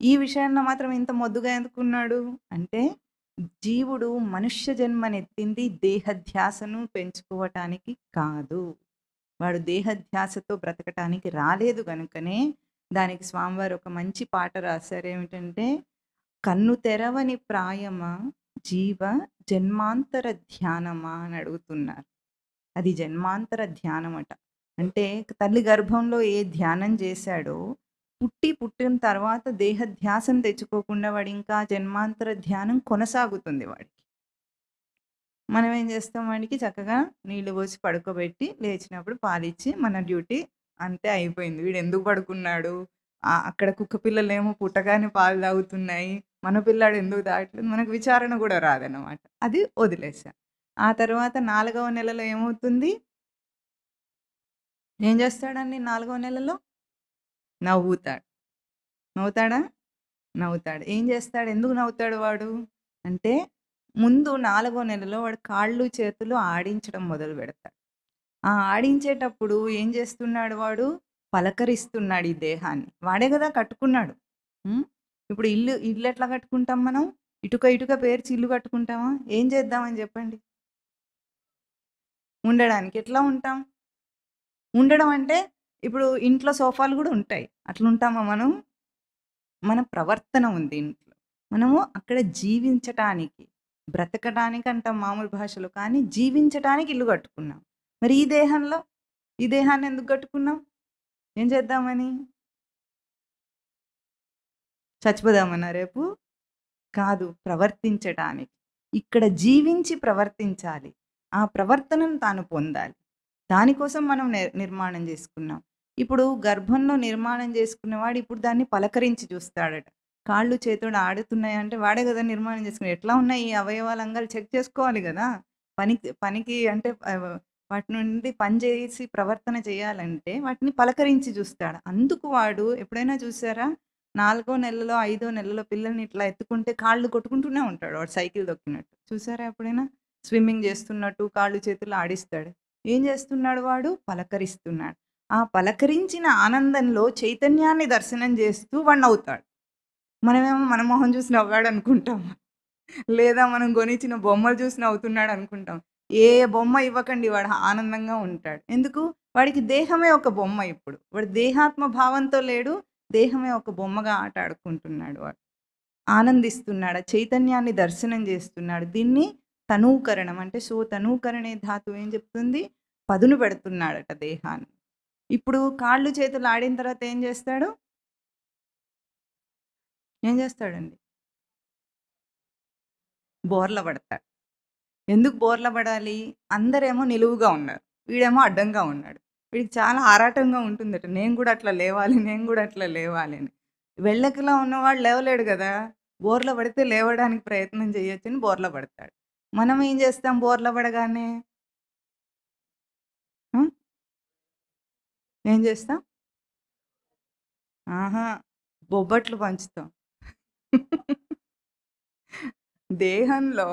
ఈ విషయంలో మాత్రం ఇంత మొద్దుగా ఎందుకున్నాడు? అంటే జీవుడు మనుష్య జన్మనెత్తింది దేహధ్యాసను పెంచుకోవటానికి కాదు. వాడు దేహధ్యాసతో బ్రతకటానికి రాలేదు గనుకనే, దానికి స్వామివారు ఒక మంచి పాట రాశారు. ఏమిటంటే, కన్ను తెరవని ప్రాయమా జీవ జన్మాంతర ధ్యానమా అని అడుగుతున్నారు. అది జన్మాంతర ధ్యానమట. అంటే తల్లి గర్భంలో ఏ ధ్యానం చేశాడో, పుట్టిన తర్వాత దేహధ్యాసను తెచ్చుకోకుండా వాడింకా జన్మాంతర ధ్యానం కొనసాగుతుంది వాడికి. మనం ఏం చేస్తాం వాడికి చక్కగా నీళ్లు పోసి పడుకోబెట్టి, లేచినప్పుడు పాలిచ్చి మన డ్యూటీ అంతే అయిపోయింది. వీడెందుకు పడుకున్నాడు? అక్కడ కుక్క పిల్లలేమో పుట్టగానే పాలు తాగుతున్నాయి. మన పిల్లాడు ఎందుకు తాగట్లేదు? మనకు విచారణ గూడా రాదనమాట. అది వదిలేసాం. ఆ తర్వాత 4వ నెలలో ఏమవుతుంది? ఏం చేస్తాడండి 4వ నెలలో? నవ్వుతాడు. నవ్వుతాడా? నవ్వుతాడు. ఏం చేస్తాడు? ఎందుకు నవ్వుతాడు వాడు? అంటే ముందు 4వ నెలలో వాడు కాళ్ళు, చేతులు ఆడించడం మొదలుపెడతాడు. ఆ ఆడించేటప్పుడు ఏం చేస్తున్నాడు వాడు? పలకరిస్తున్నాడు ఈ దేహాన్ని. వాడే గదా కట్టుకున్నాడు. హ్మ్. ఇప్పుడు ఇల్లెట్లా కట్టుకుంటాం మనం? ఇటుక పేర్చి ఇల్లు కట్టుకుంటామా? ఏం చేద్దామని జెప్పండి? ఉండడానికి. ఎట్లా ఉంటాం? ఉండడం అంటే ఇప్పుడు ఇంట్లో సోఫాలు గూడా ఉంటాయి. అట్లుంటామా మనం? మన ప్రవర్తన ఉంది ఇంట్లో. మనము అక్కడ జీవించటానికి, బ్రతకడానికి అంటాం మామూలు భాషలో. కానీ జీవించటానికి ఇల్లు కట్టుకున్నాం. మరి ఈ దేహంలో? ఈ దేహాన్ని ఎందుకు కట్టుకున్నాం? ఏం చేద్దామని? చచ్చిపోదామనా రేపు? కాదు. ప్రవర్తించటానికి. ఇక్కడ జీవించి ప్రవర్తించాలి. ఆ ప్రవర్తనను తాను పొందాలి. దానికోసం మనం నిర్మాణం చేసుకున్నాం. ఇప్పుడు గర్భంలో నిర్మాణం చేసుకున్నవాడు ఇప్పుడు దాన్ని పలకరించి చూస్తాడట. కాళ్ళు, చేతులు ఆడుతున్నాయంటే వాడే గదా నిర్మాణం చేసుకున్నాడు. ఎట్లా ఉన్నాయి ఈ అవయవాలు, అంగాలు చెక్ చేసుకోవాలి గదా! పనికి పనికి అంటే వాటి నుండి పని చేసి ప్రవర్తన చేయాలంటే వాటిని పలకరించి చూస్తాడు. అందుకు వాడు ఎప్పుడైనా చూసారా? నాలుగో నెలలో, ఐదో నెలలో పిల్లల్ని ఇట్లా ఎత్తుకుంటే కాళ్ళు కొట్టుకుంటూనే ఉంటాడు వాడు సైకిల్ తొక్కినట్టు. చూసారా ఎప్పుడైనా? స్విమ్మింగ్ చేస్తున్నట్టు కాళ్ళు, చేతులు ఆడిస్తాడు. ఏం చేస్తున్నాడు వాడు? పలకరిస్తున్నాడు. ఆ పలకరించిన ఆనందంలో చైతన్యాన్ని దర్శనం చేస్తూ వాడు నవ్వుతాడు. మనమేమో మన మొహం చూసి నవ్వాడనుకుంటాం. లేదా మనం గొనిచిన బొమ్మలు చూసి నవ్వుతున్నాడనుకుంటాం. ఏ బొమ్మ ఇవ్వకండి వాడు ఆనందంగా ఉంటాడు. ఎందుకు? వాడికి దేహమే ఒక బొమ్మ ఇప్పుడు. వాడు దేహాత్మ భావంతో లేడు. దేహమే ఒక బొమ్మగా ఆట ఆడుకుంటున్నాడు వాడు. ఆనందిస్తున్నాడు. ఆ చైతన్యాన్ని దర్శనం చేస్తున్నాడు. దీన్ని తనూకరణం అంటే తనూకరణే ధాతువు ఏం చెప్తుంది? పదును పెడుతున్నాడట దేహాన్ని. ఇప్పుడు కాళ్ళు, చేతులు ఆడిన తర్వాత ఏం చేస్తాడు? ఏం చేస్తాడండి? బోర్ల పడతాడు. ఎందుకు బోర్ల పడాలి? అందరేమో నిలువుగా ఉన్నారు. వీడేమో అడ్డంగా ఉన్నాడు. వీడికి చాలా ఆరాటంగా ఉంటుందట. నేను గూడా అట్లా లేవాలి, నేను గూడా అట్లా లేవాలి అని. వెళ్ళకిలా ఉన్నవాడు లేవలేడు గదా! బోర్ల పడితే లేవడానికి ప్రయత్నం చేయొచ్చని బోర్ల పడతాడు. మనం ఏం చేస్తాం బోర్ల పడగానే? ఆ! ఏం చేస్తాం? ఆహా! బొబ్బట్లు పంచుతాం. దేహంలో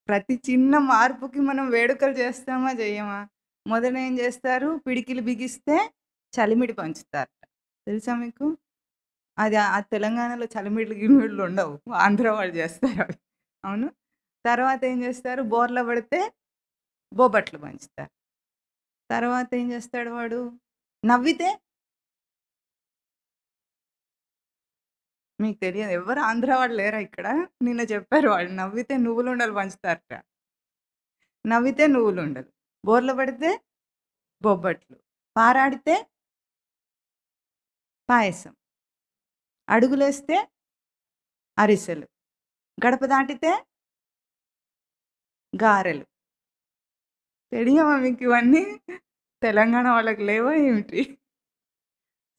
ప్రతి చిన్న మార్పుకి మనం వేడుకలు చేస్తామా? చెయ్యమా? మొదట ఏం చేస్తారు? పిడికిలి బిగిస్తే చలిమిడి పంచుతారట. తెలుసా మీకు? అది తెలంగాణలో చలిమిడులు, గిలిమిడులు ఉండవు. ఆంధ్ర వాళ్ళు చేస్తారవి. అవును. తర్వాత ఏం చేస్తారు? బోర్ల పడితే బొబ్బట్లు పంచుతారు. తర్వాత ఏం చేస్తాడు వాడు? నవ్వితే మీకు తెలియదు. ఎవ్వరు ఆంధ్ర వాళ్ళు లేరా ఇక్కడ? నిన్న చెప్పారు వాళ్ళు. నవ్వితే నువ్వులుండలు పంచుతారట. నవ్వితే నువ్వులుండలు. బోర్ల పడితే బొబ్బట్లు. పారాడితే పాయసం. అడుగులేస్తే అరిసెలు. గడప దాటితే గారెలు. తెలియవా మీకివన్నీ? తెలంగాణ వాళ్ళకి లేవా ఏమిటి?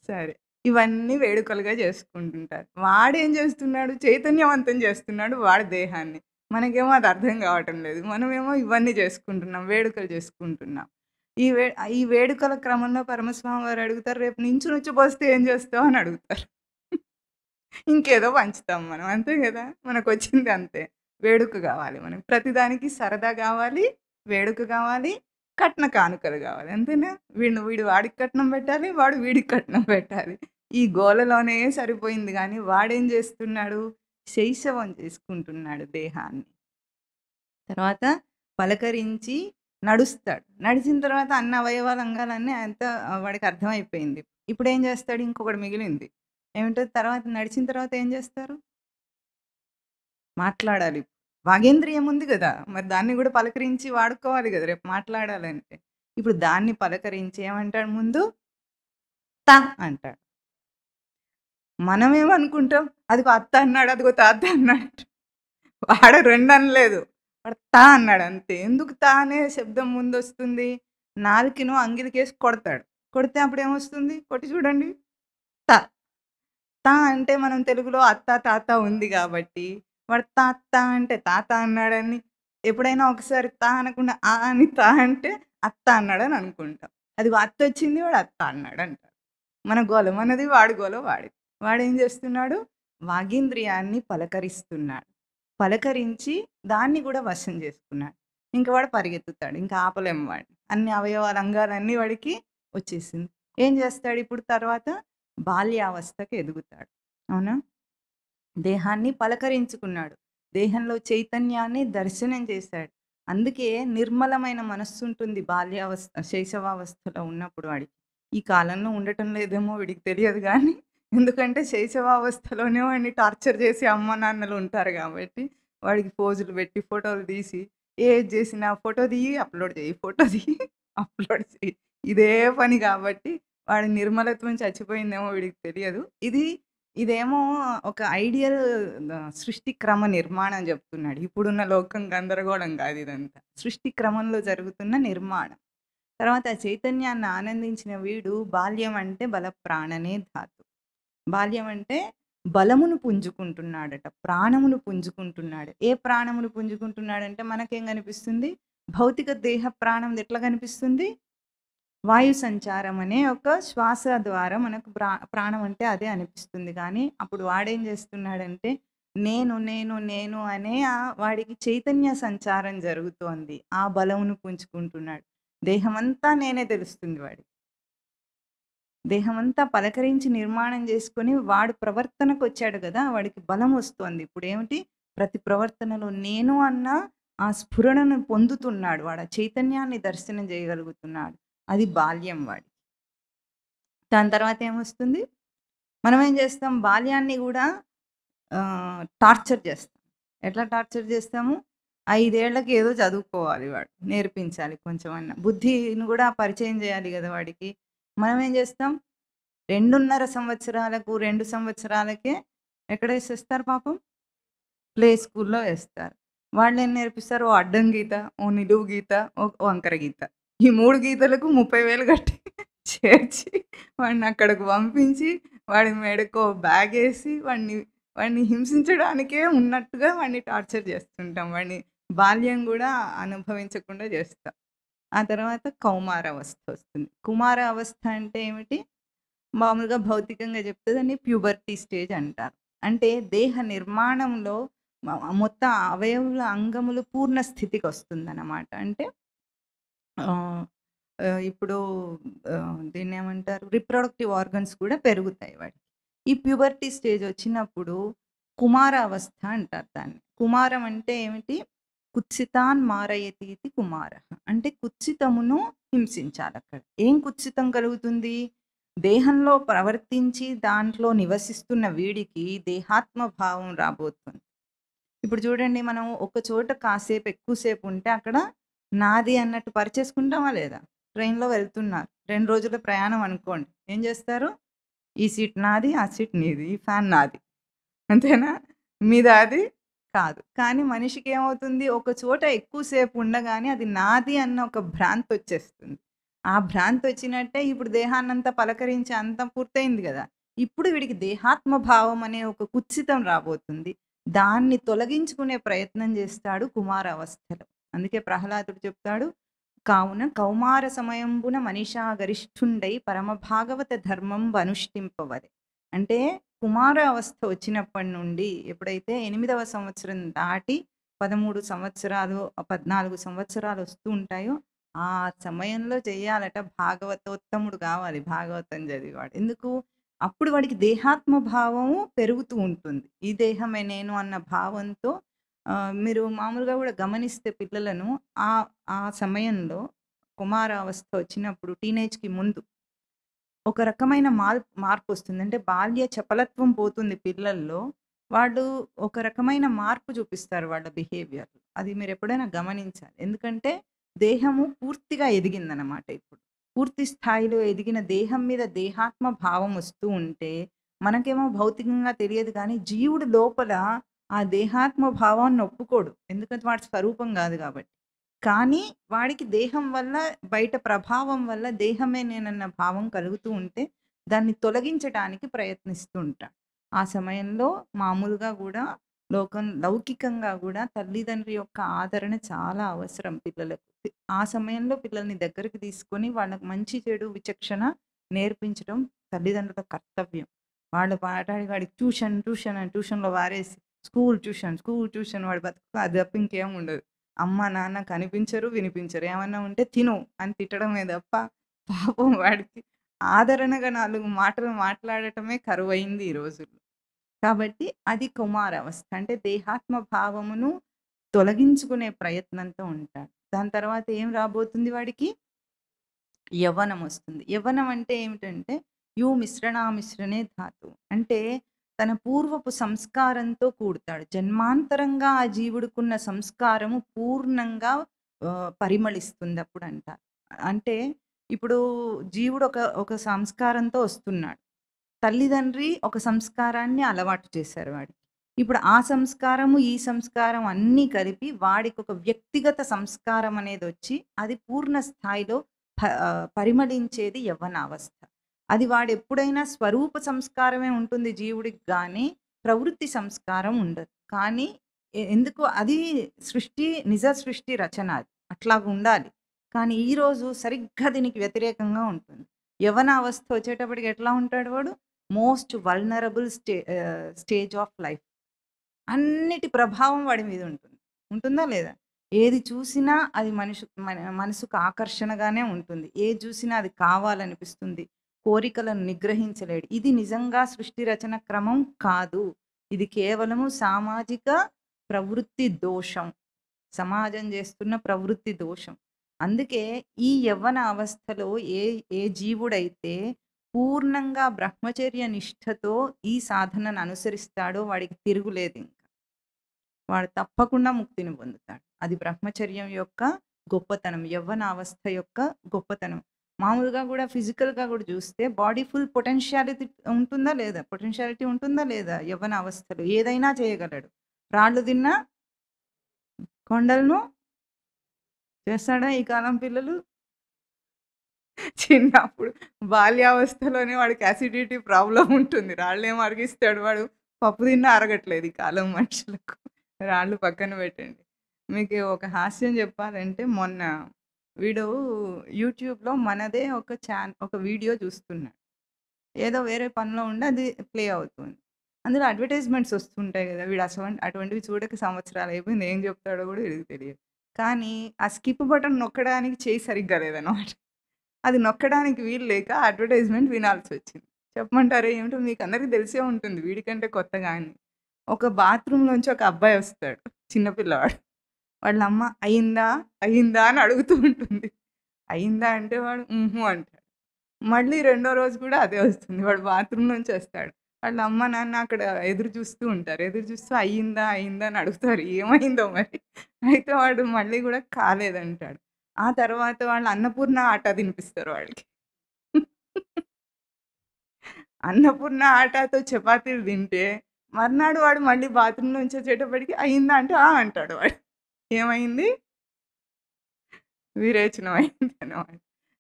సరే. ఇవన్నీ వేడుకలుగా చేసుకుంటుంటారు. వాడేం చేస్తున్నాడు? చైతన్యవంతం చేస్తున్నాడు వాడి దేహాన్ని. మనకేమో అది అర్థం కావటం లేదు. మనమేమో ఇవన్నీ చేసుకుంటున్నాం. వేడుకలు చేసుకుంటున్నాం. ఈ వే ఈ వేడుకల క్రమంలో పరమస్వామి వారు అడుగుతారు, "రేపు నించునుచ్చబోస్తే ఏం చేస్తావు?" అని అడుగుతారు. ఇంకేదో పంచుతాం మనం. అంతే గదా! మనకొచ్చింది అంతే. వేడుక గావాలి మనకి. ప్రతిదానికి సరదా గావాలి, వేడుక గావాలి, కట్న కానుకలు గావాలి. అంతేనా? వీడు వాడికి కట్నం పెట్టాలి, వాడు వీడికి కట్నం పెట్టాలి. ఈ గోలలోనే సరిపోయింది గానీ, వాడేం జేస్తున్నాడు? శైశవం చేసుకుంటున్నాడు దేహాన్ని. తర్వాత పలకరించి నడుస్తాడు. నడిచిన తర్వాత అన్ని అవయవాలు, అంగాలన్నీ అంతా వాడికి అర్థమైపోయింది. ఇప్పుడేం జేస్తాడు? ఇంకొకటి మిగిలింది. ఏమిటో తర్వాత నడిచిన తర్వాత ఏం జేస్తారు? మాట్లాడాలి. వాగేంద్రియం ఉంది గదా! మరి దాన్ని గూడా పలకరించి వాడుకోవాలి గదా! రేపు మాట్లాడాలంటే. ఇప్పుడు దాన్ని పలకరించి ఏమంటాడు ముందు? అంటాడు. మనమేమనుకుంటాం? అదిగో అత్త అన్నాడు, అదిగో తాత అన్నాడు. వాడు 2 అనలేదు. వాడు అన్నాడు అంతే. ఎందుకు అనే శబ్దం ముందొస్తుంది? నాలుకను అంగిలికేసి కొడతాడు. కొడితే అప్పుడేమొస్తుంది? కొట్టి చూడండి. త. అంటే మనం తెలుగులో అత్త, తాత ఉంది గాబట్టి, వాడు అంటే తాత అన్నాడని ఎప్పుడైనా ఒకసారి అనకుండా అని అంటే అత్త అన్నాడని అనుకుంటాం. అదిగో అత్తొచ్చింది వాడు అత్త అన్నాడంటారు. మన గోల మనది, వాడి గోల వాడిది. వాడేం జేస్తున్నాడు? వాగీంద్రియాన్ని పలకరిస్తున్నాడు. పలకరించి దాన్ని గూడా వశం జేసుకున్నాడు. ఇంక వాడు పరిగెత్తుతాడు. ఇంక ఆపలేం వాడిని. అన్ని అవయవాలు, అంగాలన్నీ వాడికి వచ్చేసింది. ఏం జేస్తాడిప్పుడు తర్వాత? బాల్యావస్థకి ఎదుగుతాడు. అవునా? దేహాన్ని పలకరించుకున్నాడు. దేహంలో చైతన్యాన్ని దర్శనం చేశాడు. అందుకే నిర్మలమైన మనస్సుంటుంది శైశవావస్థలో ఉన్నప్పుడు వాడికి. ఈ కాలంలో ఉండటం లేదేమో వీడికి తెలియదు గానీ, ఎందుకంటే శైశవావస్థలోనే వాడిని టార్చర్ చేసే అమ్మ, నాన్నలు ఉంటారు గాబట్టి, వాడికి పోజులు పెట్టి, ఫోటోలు తీసి, ఏది చేసినా ఫోటో తీయి, అప్‌లోడ్ చెయ్యి, ఫోటో తీయి, అప్‌లోడ్ చెయ్యి. ఇదే పని గాబట్టి, వాడి నిర్మలత్వం చచ్చిపోయిందేమో వీడికి తెలియదు. ఇదేమో ఒక ఐడియల్ సృష్టి క్రమ నిర్మాణం జెప్తున్నాడు. ఇప్పుడున్న లోకం గందరగోళం గాదు ఇదంతా. సృష్టి క్రమంలో జరుగుతున్న నిర్మాణం. తర్వాత చైతన్యాన్ని ఆనందించిన వీడు బాల్యం అంటే బల ప్రాణనే ధాతు. బాల్యం అంటే బలమును పుంజుకుంటున్నాడట. ప్రాణమును పుంజుకుంటున్నాడు. ఏ ప్రాణమును పుంజుకుంటున్నాడంటే మనకేం కనిపిస్తుంది? భౌతిక దేహ ప్రాణం ఎట్లా కనిపిస్తుంది? వాయు సంచారం అనే ఒక శ్వాస ద్వారా మనకు ప్రాణం అంటే అదే అనిపిస్తుంది. కానీ అప్పుడు వాడేం చేస్తున్నాడంటే నేను అనే వాడికి చైతన్య సంచారం జరుగుతోంది. ఆ బలమును పుంజుకుంటున్నాడు. దేహమంతా నేనే తెలుస్తుంది వాడికి. దేహమంతా పలకరించి నిర్మాణం చేసుకొని వాడు ప్రవర్తనకొచ్చాడు గదా! వాడికి బలం వస్తోంది. ఇప్పుడేమిటి ప్రతి ప్రవర్తనలో నేను అన్న ఆ స్ఫురణను పొందుతున్నాడు. వాడు ఆ చైతన్యాన్ని దర్శనం చేయగలుగుతున్నాడు. అది బాల్యం వాడికి. దాని తర్వాత ఏమొస్తుంది? మనమేం చేస్తాం? బాల్యాన్ని గూడా టార్చర్ చేస్తాం. ఎట్లా టార్చర్ చేస్తాము? 5 ఏళ్ళకి ఏదో చదువుకోవాలి వాడు. నేర్పించాలి కొంచెమన్నా. బుద్ధిని గూడా పరిచయం చేయాలి గదా వాడికి. మనమేం చేస్తాం? 2.5 సంవత్సరాలకు, 2 సంవత్సరాలకే ఎక్కడేసేస్తారు పాపం? ప్లే స్కూల్‌లో ఏస్తారు. వాళ్ళేం నేర్పిస్తారు? ఓ అడ్డం గీత, ఓ నిలువు గీత, ఓ వంకర గీత. ఈ 3 గీతలకు 30,000 కట్టి చేర్చి వాడినక్కడికి పంపించి, వాడి మెడకో బ్యాగేసి వాడిని హింసించడానికే ఉన్నట్టుగా వాడిని టార్చర్ చేస్తుంటాం. వాడిని బాల్యం గూడా అనుభవించకుండా చేస్తాం. ఆ తర్వాత కౌమారావస్థ వస్తుంది. కుమార అవస్థ అంటే ఏమిటి? మామూలుగా భౌతికంగా చెప్తే దాన్ని ప్యూబర్టీ స్టేజ్ అంటారు. అంటే దేహ నిర్మాణంలో మొత్తం అవయవుల అంగములు పూర్ణ స్థితికొస్తుందనమాట. అంటే ఆహ్, ఇప్పుడు దీన్నేమంటారు? రిప్రొడక్టివ్ ఆర్గన్స్ కూడా పెరుగుతాయి వాడికి. ఈ ప్యూబర్టీ స్టేజ్ వచ్చినప్పుడు కుమార అవస్థ అంటారు దాన్ని. కుమారం అంటే ఏమిటి? కుత్సితాన్ మారయతి ఇతి కుమారః. అంటే కుత్సితమును హింసించాలక్కడ. ఏం కుత్సితం కలుగుతుంది? దేహంలో ప్రవర్తించి దాంట్లో నివసిస్తున్న వీడికి దేహాత్మ భావం రాబోతుంది. ఇప్పుడు చూడండి మనం ఒక చోట కాసేపు ఎక్కువ సేపు ఉంటే అక్కడ నాది అన్నట్టు పరిచేసుకుంటామా లేదా? ట్రైన్‌లో వెళ్తున్నారు. 2 రోజుల ప్రయాణం అనుకోండి. ఏం చేస్తారు? ఈ సీట్ నాది, ఆ సీట్ నీది. ఈ ఫ్యాన్ నాది. అంతేనా? మీదా అది? కాదు. కానీ మనిషికేమవుతుంది? ఒక చోట ఎక్కువ సేపు ఉండగానే అది నాది అన్న ఒక భ్రాంతొచ్చేస్తుంది. ఆ భ్రాంతొచ్చినట్టే ఇప్పుడు దేహాన్నంతా పలకరించి అంతా పూర్తయింది గదా! ఇప్పుడు వీడికి దేహాత్మ భావం అనే ఒక కుత్సితం రాబోతుంది. దాన్ని తొలగించుకునే ప్రయత్నం జేస్తాడు కుమారావస్థలో. అందుకే ప్రహ్లాదుడు చెప్తాడు, కావున కౌమార సమయంబున మనిషా గరిష్ఠుండై పరమ భాగవత ధర్మంబనుష్ఠింపవలె. అంటే కుమార అవస్థ వచ్చినప్పటి నుండి ఎప్పుడైతే 8వ సంవత్సరం దాటి 13 సంవత్సరాలు, 14 సంవత్సరాలు వస్తూ ఉంటాయో, ఆ సమయంలో చేయాలట భాగవతోత్తముడు కావాలి భాగవతం చదివేవాడు. ఎందుకు? అప్పుడు వాడికి దేహాత్మ భావము పెరుగుతూ ఉంటుంది. ఈ దేహమే నేను అన్న భావంతో మీరు మామూలుగా కూడా గమనిస్తే పిల్లలను ఆ ఆ సమయంలో కుమారావస్థ వచ్చినప్పుడు టీనేజ్‌కి ముందు ఒక రకమైన మార్పొస్తుంది. అంటే బాల్య చపలత్వం పోతుంది పిల్లల్లో. వాళ్ళు ఒక రకమైన మార్పు చూపిస్తారు వాళ్ళ బిహేవియర్‌లో. అది మీరెప్పుడైనా గమనించాలి. ఎందుకంటే దేహము పూర్తిగా ఎదిగిందనమాట ఇప్పుడు. పూర్తి స్థాయిలో ఎదిగిన దేహం మీద దేహాత్మ భావం వస్తూ ఉంటే, మనకేమో భౌతికంగా తెలియదు కానీ జీవుడు లోపల ఆ దేహాత్మ భావాన్ని ఒప్పుకోడు. ఎందుకంటే వాడి స్వరూపం గాదు గాబట్టి. కానీ వాడికి దేహం వల్ల బయట ప్రభావం వల్ల దేహమే నేనన్న భావం కలుగుతూ ఉంటే, దాన్ని తొలగించటానికి ప్రయత్నిస్తూ ఉంటాడు. ఆ సమయంలో మామూలుగా గూడా లౌకికంగా గూడా తల్లిదండ్రి యొక్క ఆదరణ చాలా అవసరం పిల్లలకు. ఆ సమయంలో పిల్లల్ని దగ్గరికి తీసుకొని వాళ్ళకి మంచి, చెడు విచక్షణ నేర్పించడం తల్లిదండ్రుల కర్తవ్యం. వాళ్ళ పాటాడి వాడికి ట్యూషన్ అని ట్యూషన్‌లో వారేసి స్కూల్ ట్యూషన్ వాడి బతుకు అది తప్ప ఇంకేం ఉండదు. అమ్మ, నాన్న కనిపించరు, వినిపించరు. ఏమన్నా ఉంటే తిను అని తిట్టడమే తప్ప, పాపం వాడికి ఆదరణగా 4 మాటలు మాట్లాడటమే కరువైంది ఈ రోజుల్లో. కాబట్టి అది కుమారావస్థ. అంటే దేహాత్మ భావమును తొలగించుకునే ప్రయత్నంతో ఉంటాడు. దాని తర్వాత ఏం రాబోతుంది వాడికి? యవ్వనమొస్తుంది. యవ్వనం అంటే ఏమిటంటే, మిశ్రణే ధాతువు. అంటే తన పూర్వపు సంస్కారంతో కూడతాడు. జన్మాంతరంగా ఆ జీవుడికున్న సంస్కారము పూర్ణంగా పరిమళిస్తుందప్పుడంటారు. అంటే ఇప్పుడు జీవుడు ఒక సంస్కారంతో వస్తున్నాడు. తల్లిదండ్రి ఒక సంస్కారాన్ని అలవాటు చేశారు వాడికి. ఇప్పుడు ఆ సంస్కారము, ఈ సంస్కారం అన్నీ వాడికొక వ్యక్తిగత సంస్కారం అనేదొచ్చి, అది పూర్ణ స్థాయిలో పరిమళించేది యవ్వనావస్థ. అది వాడెప్పుడైనా స్వరూప సంస్కారమే ఉంటుంది జీవుడికి గానీ, ప్రవృత్తి సంస్కారం ఉండదు. కానీ ఎందుకు అది నిజ సృష్టి రచన అది. అట్లాగుండాలి. కానీ ఈరోజు సరిగ్గా దీనికి వ్యతిరేకంగా ఉంటుంది. యవ్వనావస్థ వచ్చేటప్పటికి ఎట్లా ఉంటాడు వాడు? Most vulnerable stage of life. అన్నిటి ప్రభావం వాడి మీద ఉంటుంది. ఉంటుందా లేదా? ఏది చూసినా అది మనసుకు ఆకర్షణగానే ఉంటుంది. ఏది చూసినా అది కావాలనిపిస్తుంది. కోరికలను నిగ్రహించలేడు. ఇది నిజంగా సృష్టి రచన క్రమం కాదు. ఇది కేవలము సామాజిక ప్రవృత్తి దోషం. సమాజం చేస్తున్న ప్రవృత్తి దోషం. అందుకే ఈ యవ్వన అవస్థలో ఏ ఏ జీవుడైతే పూర్ణంగా బ్రహ్మచర్య నిష్ఠతో ఈ సాధనను అనుసరిస్తాడో వాడికి తిరుగులేదింక. వాడు తప్పకుండా ముక్తిని పొందుతాడు. అది బ్రహ్మచర్యం యొక్క గొప్పతనం. యవ్వనావస్థ యొక్క గొప్పతనం. మామూలుగా గూడా ఫిజికల్‌గా గూడా చూస్తే బాడీ ఫుల్ పొటెన్షియాలిటీ ఉంటుందా లేదా? పొటెన్షియాలిటీ ఉంటుందా లేదా? యవ్వనావస్థలో ఏదైనా చేయగలడు. రాళ్ళు తిన్నా కొండలను చేస్తాడా ఈ కాలం పిల్లలు? చిన్నప్పుడు బాల్యావస్థలోనే వాడికి అసిడిటీ ప్రాబ్లమ్ ఉంటుంది. రాళ్ళేం అరిగిస్తాడు వాడు. పప్పు తిన్నా అరగట్లేదు ఈ కాలం మనుషులకు. రాళ్ళు పక్కన పెట్టండి. మీకు ఒక హాస్యం చెప్పాలంటే మొన్న వీడు యూట్యూబ్‌లో మనదే ఒక వీడియో చూస్తున్నాడు. ఏదో వేరే పనిలో ఉండి అది ప్లే అవుతుంది. అందులో అడ్వర్టైజ్‌మెంట్స్ వస్తుంటాయి గదా! వీడు అటువంటివి చూడక సంవత్సరాలు అయిపోయింది. ఏం చెప్తాడో గూడా వీడికి తెలియదు. కానీ ఆ స్కిప్ బటన్ నొక్కడానికి చెయ్యి సరిగ్గా లేదనమాట. అది నొక్కడానికి వీలు లేక అడ్వర్టైజ్‌మెంట్ వినాల్సొచ్చింది. చెప్పమంటారా ఏమిటో మీకందరికి తెలిసే ఉంటుంది. వీడికంటే కొత్త గాని. ఒక బాత్రూమ్‌లోంచి ఒక అబ్బాయొస్తాడు. చిన్న పిల్లవాడు. వాళ్ళమ్మ "అయిందా? అయిందా?" అని అడుగుతూ ఉంటుంది. అయిందా అంటే వాడు హుహు అంటాడు. మళ్ళీ రెండో రోజు కూడా అదే వస్తుంది. వాడు బాత్రూమ్ నుంచి వస్తాడు. వాళ్ళ అమ్మ, నాన్న అక్కడ ఎదురు చూస్తూ ఉంటారు. ఎదురు చూస్తూ అయిందా? అయిందా? అని అడుగుతారు. ఏమైందో మరి. అయితే వాడు మళ్ళీ కూడా కాలేదంటాడు. ఆ తర్వాత వాళ్ళు అన్నపూర్ణ ఆట తినిపిస్తారు వాడికి. అన్నపూర్ణ ఆటతో చపాతీలు తింటే మర్నాడు వాడు మళ్ళీ బాత్రూమ్ నుంచి వచ్చేటప్పటికి అయిందా? అంటే ఆ! అంటాడు వాడు. ఏమైంది? విరేచనం అయిందనమాట.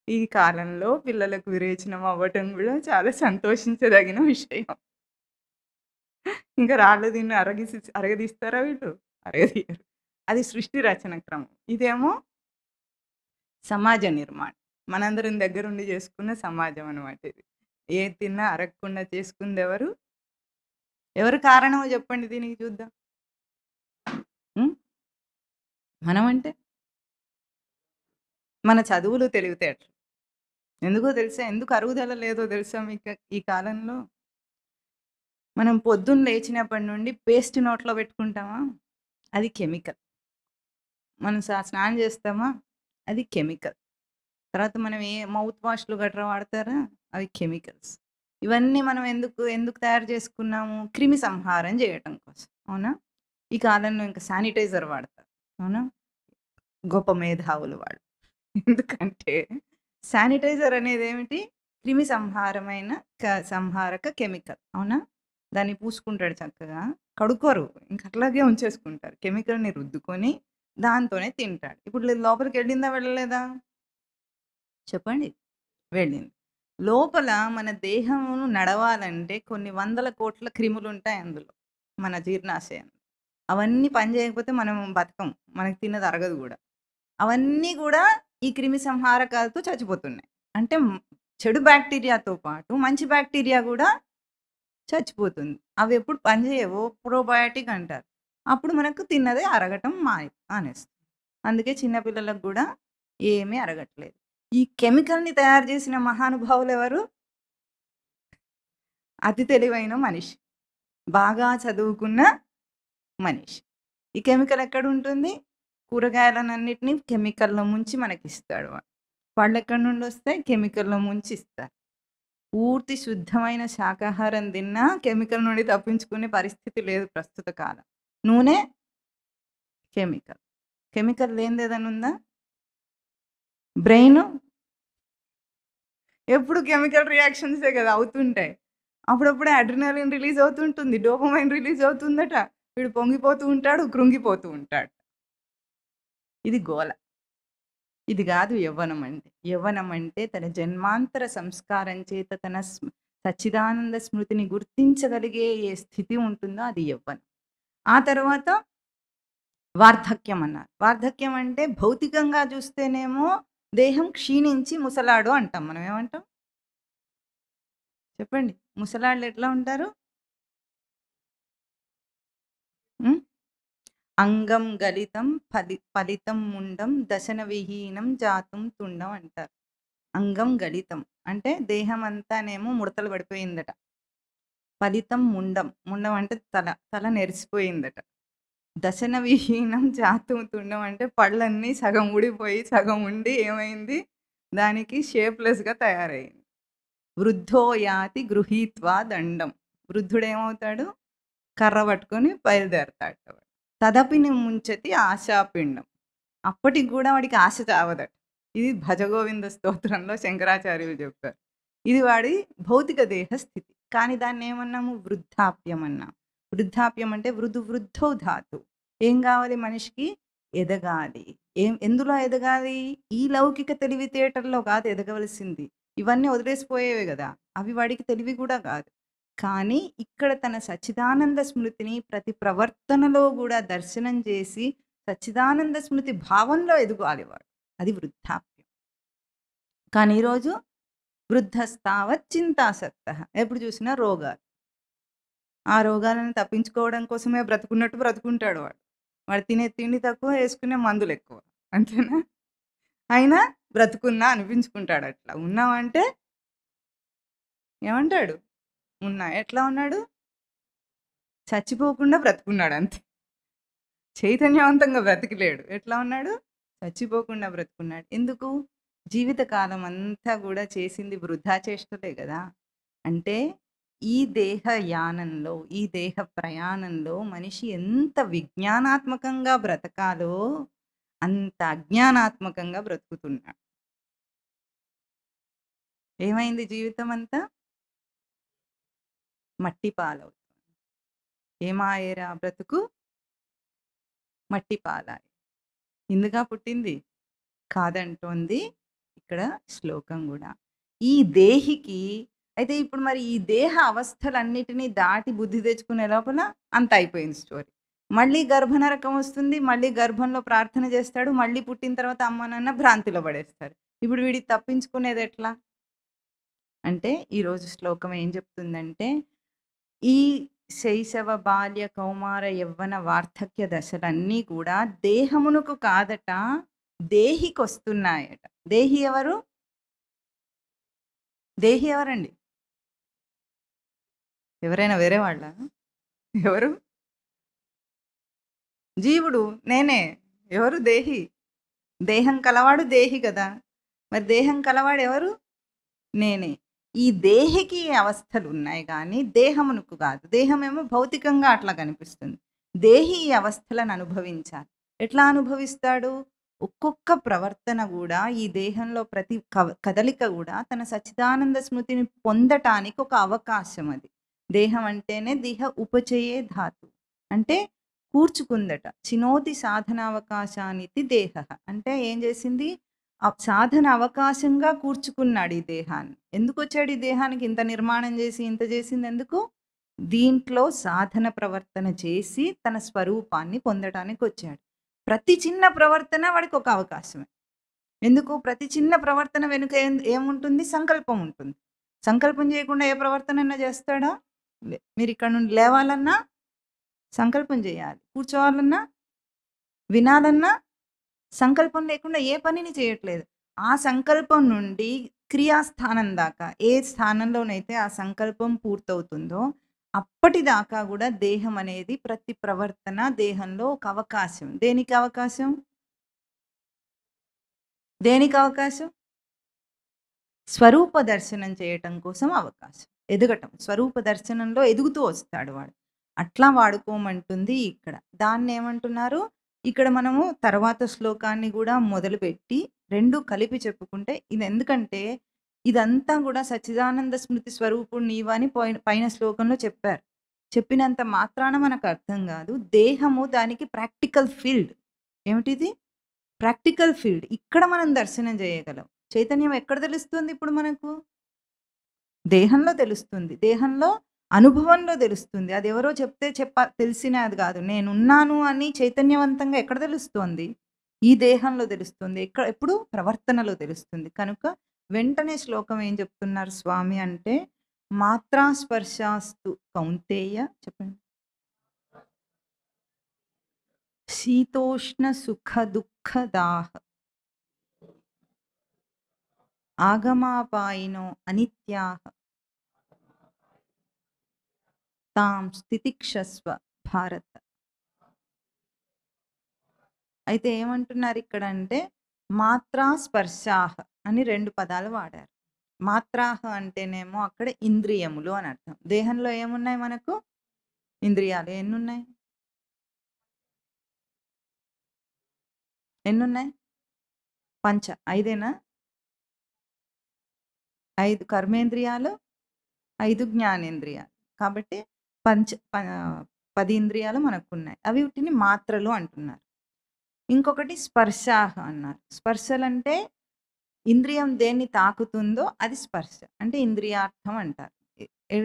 ఈ కాలంలో పిల్లలకు విరేచనం అవ్వటం గూడా చాలా సంతోషించదగిన విషయం. ఇంకా రాళ్ళు దీన్ని అరగదీస్తారా వీళ్ళు? అరగదీయరు. అది సృష్టి రచన క్రమం. ఇదేమో సమాజ నిర్మాణం. మనందరం దగ్గరుండి చేసుకున్న సమాజం అనమాట ఇది. ఏది తిన్నా అరగకుండా చేసుకుందెవరు? ఎవరు కారణమో చెప్పండి దీనికి చూద్దాం. హ్మ్. మనమంటే మన చదువులు, తెలివితేటలు. ఎందుకో తెలుసా? ఎందుకు అరుగుదల లేదో తెలుసా మీకు ఈ కాలంలో? మనం పొద్దున్న లేచినప్పటి నుండి పేస్ట్ నోట్లో పెట్టుకుంటామా? అది కెమికల్. మనం స్నానం చేస్తామా? అది కెమికల్. తర్వాత మనం మౌత్ వాష్‌లు గట్రా వాడతారా? అవి కెమికల్స్. ఇవన్నీ మనం ఎందుకు తయారు చేసుకున్నాము? క్రిమి సంహారం చేయటం కోసం. అవునా? ఈ కాలంలో ఇంకా శానిటైజర్ వాడతారు. అవునా? గొప్ప మేధావులు వాళ్ళు. ఎందుకంటే శానిటైజర్ అనేదేమిటి? క్రిమి సంహారమైన సంహారక కెమికల్. అవునా? దాన్ని పూసుకుంటాడు చక్కగా. కడుక్కోరు. ఇంక అట్లాగే ఉంచేసుకుంటారు. కెమికల్‌ని రుద్దుకొని దాంతోనే తింటాడు. ఇప్పుడు లోపలికెళ్ళిందా? వెళ్ళలేదా? చెప్పండి. వెళ్ళింది. లోపల మన దేహమును నడవాలంటే కొన్ని వందల కోట్ల క్రిములుంటాయి అందులో. మన జీర్ణాశయం. అవన్నీ పని చేయకపోతే మనం బతకం. మనకు తిన్నది అరగదు గూడా. అవన్నీ గూడా ఈ క్రిమి సంహారకాలతో చచ్చిపోతున్నాయి. అంటే చెడు బాక్టీరియాతో పాటు మంచి బాక్టీరియా గూడా చచ్చిపోతుంది. అవెప్పుడు పనిచేయవో ప్రోబయోటిక్ అంటారు. అప్పుడు మనకు తిన్నదే అరగటం మానేస్తుంది. అందుకే చిన్న పిల్లలకు గూడా ఏమీ అరగట్లేదు. ఈ కెమికల్‌ని తయారు చేసిన మహానుభావులెవరు? అతి తెలివైన మనిషి. బాగా చదువుకున్న మనిషి. ఈ కెమికల్ ఎక్కడుంటుంది? కూరగాయలనన్నిటిని కెమికల్‌లో ముంచి మనకిస్తాడు వాడు. పళ్ళెక్కడి నుండొస్తాయి? కెమికల్‌లో ముంచి ఇస్తారు. పూర్తి శుద్ధమైన శాకాహారం తిన్నా కెమికల్ నుండి తప్పించుకునే పరిస్థితి లేదు ప్రస్తుత కాలం. నూనె కెమికల్. కెమికల్ లేనిదేదైనా ఉందా? బ్రెయిను ఎప్పుడు కెమికల్ రియాక్షన్సే కదా అవుతుంటాయి. అప్పుడప్పుడే అడ్రినాలిన్ రిలీజ్ అవుతుంటుంది. డోపమైన్ రిలీజ్ అవుతుందట. వీడు పొంగిపోతూ ఉంటాడు, కృంగిపోతూ ఉంటాడు. ఇది గోల. ఇది గాదు యవ్వనం అంటే. యవ్వనం అంటే తన జన్మాంతర సంస్కారం చేత తన సచ్చిదానంద స్మృతిని గుర్తించగలిగే ఏ స్థితి ఉంటుందో అది యవ్వనం. ఆ తర్వాత వార్ధక్యం అన్నారు. వార్ధక్యం అంటే భౌతికంగా చూస్తేనేమో దేహం క్షీణించి ముసలాడు అంటాం. మనం ఏమంటాం? చెప్పండి. ముసలాళ్ళు ఎట్లా ఉంటారు? హ్మ్. అంగం గలితం ఫలితం ముండం దశన విహీనం జాతుం తుండం అంటారు. అంగం గలితం అంటే దేహం అంతానేమో ముడతలు పడిపోయిందట. ఫలితం ముండం. ముండం అంటే తల. తల నెరిసిపోయిందట. దశన విహీనం జాతుం తుండం అంటే పళ్ళన్నీ సగం ఊడిపోయి, సగం ఉండి ఏమైంది? దానికి షేప్‌లెస్‌గా తయారయింది. వృద్ధో యాతి గృహీత్వా దండం. వృద్ధుడేమవుతాడు? కర్ర పట్టుకొని బయలుదేరతాడట వాడు. తదపిని ముంచతి ఆశాపిండం. అప్పటికి గూడా వాడికి ఆశ చావదట. ఇది భజగోవింద స్తోత్రంలో శంకరాచార్యులు చెప్పారు. ఇది వాడి భౌతిక దేహ స్థితి. కానీ దాన్నేమన్నాము? వృద్ధాప్యం అన్నాం. వృద్ధాప్యం అంటే వృద్ధౌ ధాతు. ఏం గావాలి మనిషికి? ఎదగాలి. ఎందులో ఎదగాలి? ఈ లౌకిక తెలివితేటల్లో కాదు ఎదగవలసింది. ఇవన్నీ వదిలేసిపోయేవే గదా! అవి వాడికి తెలివి గూడా గాదు. కానీ ఇక్కడ తన సచ్చిదానంద స్మృతిని ప్రతి ప్రవర్తనలో గూడా దర్శనం చేసి సచ్చిదానంద స్మృతి భావంలో ఎదగాలి వాడు. అది వృద్ధాప్యం. కానీ ఈరోజు వృద్ధస్తావత్ చింతాసక్తః. ఎప్పుడు చూసినా రోగాలు. ఆ రోగాలను తప్పించుకోవడం కోసమే బ్రతుకున్నట్టు బ్రతుకుంటాడు వాడు. వాడు తినే తిండి తక్కువ, యేసుకునే మందులెక్కువ. అంతేనా? అయినా బ్రతుకున్నా అనిపించుకుంటాడు అట్లా. ఉన్నావంటే ఏమంటాడు? ఉన్నా. ఎట్లా ఉన్నాడు? చచ్చిపోకుండా బ్రతికున్నాడు అంతే. చైతన్యవంతంగా బ్రతికలేడు. ఎట్లా ఉన్నాడు? చచ్చిపోకుండా బ్రతికున్నాడు. ఎందుకు? జీవితకాలం అంతా గూడా చేసింది వృధా చేష్టలే గదా! అంటే ఈ దేహ యానంలో, ఈ దేహ ప్రయాణంలో మనిషి ఎంత విజ్ఞానాత్మకంగా బ్రతకాలో, అంత అజ్ఞానాత్మకంగా బ్రతుకుతున్నాడు. ఏమైంది జీవితమంతా? మట్టి పాలవుతుంది. ఏమాయేరా బ్రతుకు? మట్టి పాలాయె. ఇందుకా పుట్టింది? కాదంటోంది ఇక్కడ శ్లోకం గూడా. ఈ దేహికి అయితే ఇప్పుడు మరి ఈ దేహ అవస్థలన్నిటిని దాటి బుద్ధి తెచ్చుకునే లోపల అంతా అయిపోయింది స్టోరీ. మళ్ళీ గర్భనరకం వస్తుంది. మళ్ళీ గర్భంలో ప్రార్థన చేస్తాడు. మళ్ళీ పుట్టిన తర్వాత అమ్మ, నాన్న భ్రాంతిలో పడేస్తారు. ఇప్పుడు వీడికి తప్పించుకునేదెట్లా? అంటే ఈరోజు శ్లోకం ఏం చెప్తుందంటే, ఈ శైశవ, బాల్య, కౌమార, యవ్వన, వార్ధక్య దశలన్నీ కూడా దేహమునకు కాదట, దేహికొస్తున్నాయట. దేహి ఎవరు? దేహి ఎవరండి? ఎవరైనా వేరే వాళ్ళా? ఎవరు? జీవుడు. నేనే. ఎవరు దేహి? దేహం కలవాడు దేహి గదా! మరి దేహం కలవాడు ఎవరు? నేనే. ఈ దేహికి ఈ అవస్థలున్నాయి గానీ, దేహమునకు గాదు. దేహమేమో భౌతికంగా అట్లా కనిపిస్తుంది. దేహి ఈ అవస్థలను అనుభవించాలి. ఎట్లా అనుభవిస్తాడు? ఒక్కొక్క ప్రవర్తన గూడా ఈ దేహంలో ప్రతి కదలిక గూడా తన సచ్చిదానంద స్మృతిని పొందటానికి ఒక అవకాశం అది. దేహం అంటేనే దేహ ఉపచయే ధాతు. అంటే కూర్చుకుందట. చినోతి సాధనావకాశానితి దేహః. అంటే ఏం చేసింది? ఆ సాధన అవకాశంగా కూర్చుకున్నాడు ఈ దేహాన్ని. ఎందుకొచ్చాడు ఈ దేహానికి ఇంత నిర్మాణం చేసి, ఇంత చేసిందెందుకు? దీంట్లో సాధన ప్రవర్తన చేసి తన స్వరూపాన్ని పొందటానికొచ్చాడు. ప్రతి చిన్న ప్రవర్తన వాడికొక అవకాశమే. ఎందుకు? ప్రతి చిన్న ప్రవర్తన వెనుక ఏముంటుంది? సంకల్పం ఉంటుంది. సంకల్పం చేయకుండా ఏ ప్రవర్తనైనా చేస్తాడా? మీరిక్కడి నుండి లేవాలన్నా సంకల్పం చేయాలి. కూర్చోవాలన్నా, వినాలన్నా సంకల్పం లేకుండా ఏ పనిని చేయట్లేదు. ఆ సంకల్పం నుండి క్రియాస్థానం దాకా ఏ స్థానంలోనైతే ఆ సంకల్పం పూర్తవుతుందో అప్పటిదాకా గూడా దేహం అనేది ప్రతి ప్రవర్తన దేహంలో ఒక అవకాశం. దేనికి అవకాశం? దేనికి అవకాశం? స్వరూప దర్శనం చేయటం కోసం అవకాశం. ఎదగటం. స్వరూప దర్శనంలో ఎదుగుతూ వస్తాడు వాడు. అట్లా వాడుకోమంటుంది ఇక్కడ. దాన్నేమంటున్నారు? ఇక్కడ మనము తర్వాత శ్లోకాన్ని గూడా మొదలుపెట్టి 2 కలిపి చెప్పుకుంటే ఇదెందుకంటే ఇదంతా గూడా సచ్చిదానంద స్మృతి స్వరూపుడు నీవని పైన శ్లోకంలో చెప్పారు. చెప్పినంత మాత్రాన మనకు అర్థం గాదు. దేహము దానికి ప్రాక్టికల్ ఫీల్డ్. ఏమిటిది? Practical field. ఇక్కడ మనం దర్శనం జేయగలం. చైతన్యం ఎక్కడ తెలుస్తుంది ఇప్పుడు మనకు? దేహంలో తెలుస్తుంది. దేహంలో అనుభవంలో తెలుస్తుంది. అదెవరో చెప్తే తెలిసినది గాదు. నేనున్నాను అని చైతన్యవంతంగా ఎక్కడ తెలుస్తోంది? ఈ దేహంలో తెలుస్తుంది. ఎప్పుడు? ప్రవర్తనలో తెలుస్తుంది. కనుక వెంటనే శ్లోకం ఏం చెప్తున్నారు స్వామి అంటే, మాత్రా స్పర్శాస్తు కౌంతేయ చెప్పండి. శీతోష్ణ సుఖ దుఃఖదాహ ఆగమాపాయినో అనిత్యాః తాం స్థితిక్షస్వ భారత. అయితే ఏమంటున్నారిక్కడంటే, మాత్రా స్పర్శాః అని 2 పదాలు వాడారు. మాత్రాహ అంటేనేమో అక్కడ ఇంద్రియములు అని అర్థం. దేహంలో ఏమున్నాయి మనకు? ఇంద్రియాలు. ఎన్నున్నాయి? ఎన్నున్నాయి? పంచ. 5 5 కర్మేంద్రియాలు, 5 జ్ఞానేంద్రియాలు. కాబట్టి పంచ ప 10 ఇంద్రియాలు మనకున్నాయి. అవి వీటిని మాత్రలు అంటున్నారు. ఇంకొకటి స్పర్శాహ అన్నారు. స్పర్శలంటే ఇంద్రియం దేన్ని తాకుతుందో అది స్పర్శ. అంటే ఇంద్రియార్థం అంటారు.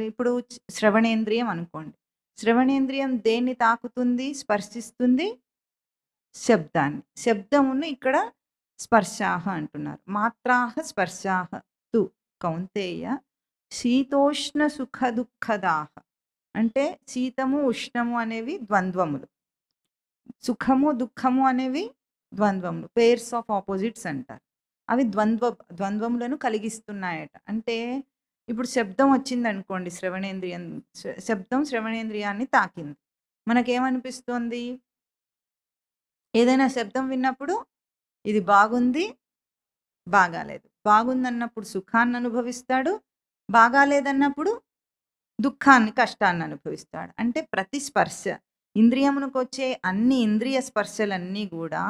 ఇప్పుడు శ్రవణేంద్రియం అనుకోండి. శ్రవణేంద్రియం దేన్ని తాకుతుంది? స్పర్శిస్తుంది? శబ్దాన్ని. శబ్దమును ఇక్కడ స్పర్శాహ అంటున్నారు. మాత్రాహ స్పర్శాహ తు కౌంతేయ శీతోష్ణ సుఖ దుఃఖదాహ. అంటే శీతము, ఉష్ణము అనేవి ద్వంద్వములు. సుఖము, దుఃఖము అనేవి ద్వంద్వములు. పెయిర్స్ ఆఫ్ ఆపోజిట్స్ అంటారు. అవి ద్వంద్వములను కలిగిస్తున్నాయట. అంటే ఇప్పుడు శబ్దం వచ్చిందనుకోండి శ్రవణేంద్రియం శబ్దం శ్రవణేంద్రియాన్ని తాకింది. మనకేమనిపిస్తోంది? ఏదైనా శబ్దం విన్నప్పుడు ఇది బాగుంది, బాగాలేదు. బాగుందన్నప్పుడు సుఖాన్ని అనుభవిస్తాడు. బాగాలేదన్నప్పుడు దుఃఖాన్ని, కష్టాన్ని అనుభవిస్తాడు. అంటే ప్రతి స్పర్శ ఇంద్రియమునకొచ్చే అన్ని ఇంద్రియ స్పర్శలన్నీ గూడా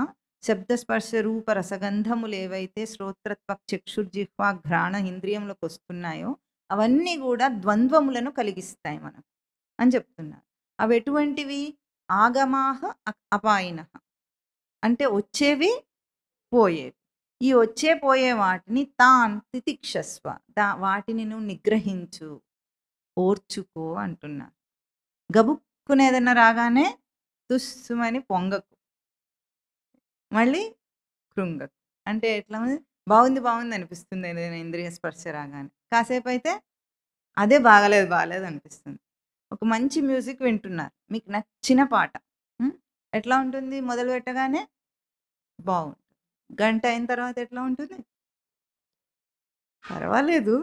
శబ్ద స్పర్శ రూప రసగంధములేవైతే శ్రోత్రత్వక్ చక్షుర్జిహ్వ ఘ్రాణ ఇంద్రియములకొస్తున్నాయో అవన్నీ గూడా ద్వంద్వములను కలిగిస్తాయి మనకు అని చెప్తున్నారు. అవెటువంటివి? ఆగమాహ అపాయినః. అంటే వచ్చేవి, పోయేవి. ఈ వచ్చే, పోయే వాటిని తాన్ తితిక్షస్వ. వాటిని నువ్వు నిగ్రహించు, ఓర్చుకో అంటున్నారు. గబుక్కున ఏదన్నా రాగానే తుస్సుమని పొంగకు. మళ్ళీ కృంగకు. అంటే ఎట్లా ఉంది? బాగుంది, బాగుంది అనిపిస్తుంది ఏదైనా ఇంద్రియ స్పర్శ రాగానే. కాసేపయితే అదే బాగాలేదు, బాగాలేదు అనిపిస్తుంది. ఒక మంచి మ్యూజిక్ వింటున్నారు. మీకు నచ్చిన పాట. హ్మ్. ఎట్లా ఉంటుంది? మొదలు పెట్టగానే బావుంటుంది. గంట అయిన తర్వాత ఎట్లా ఉంటుంది? పర్వాలేదు.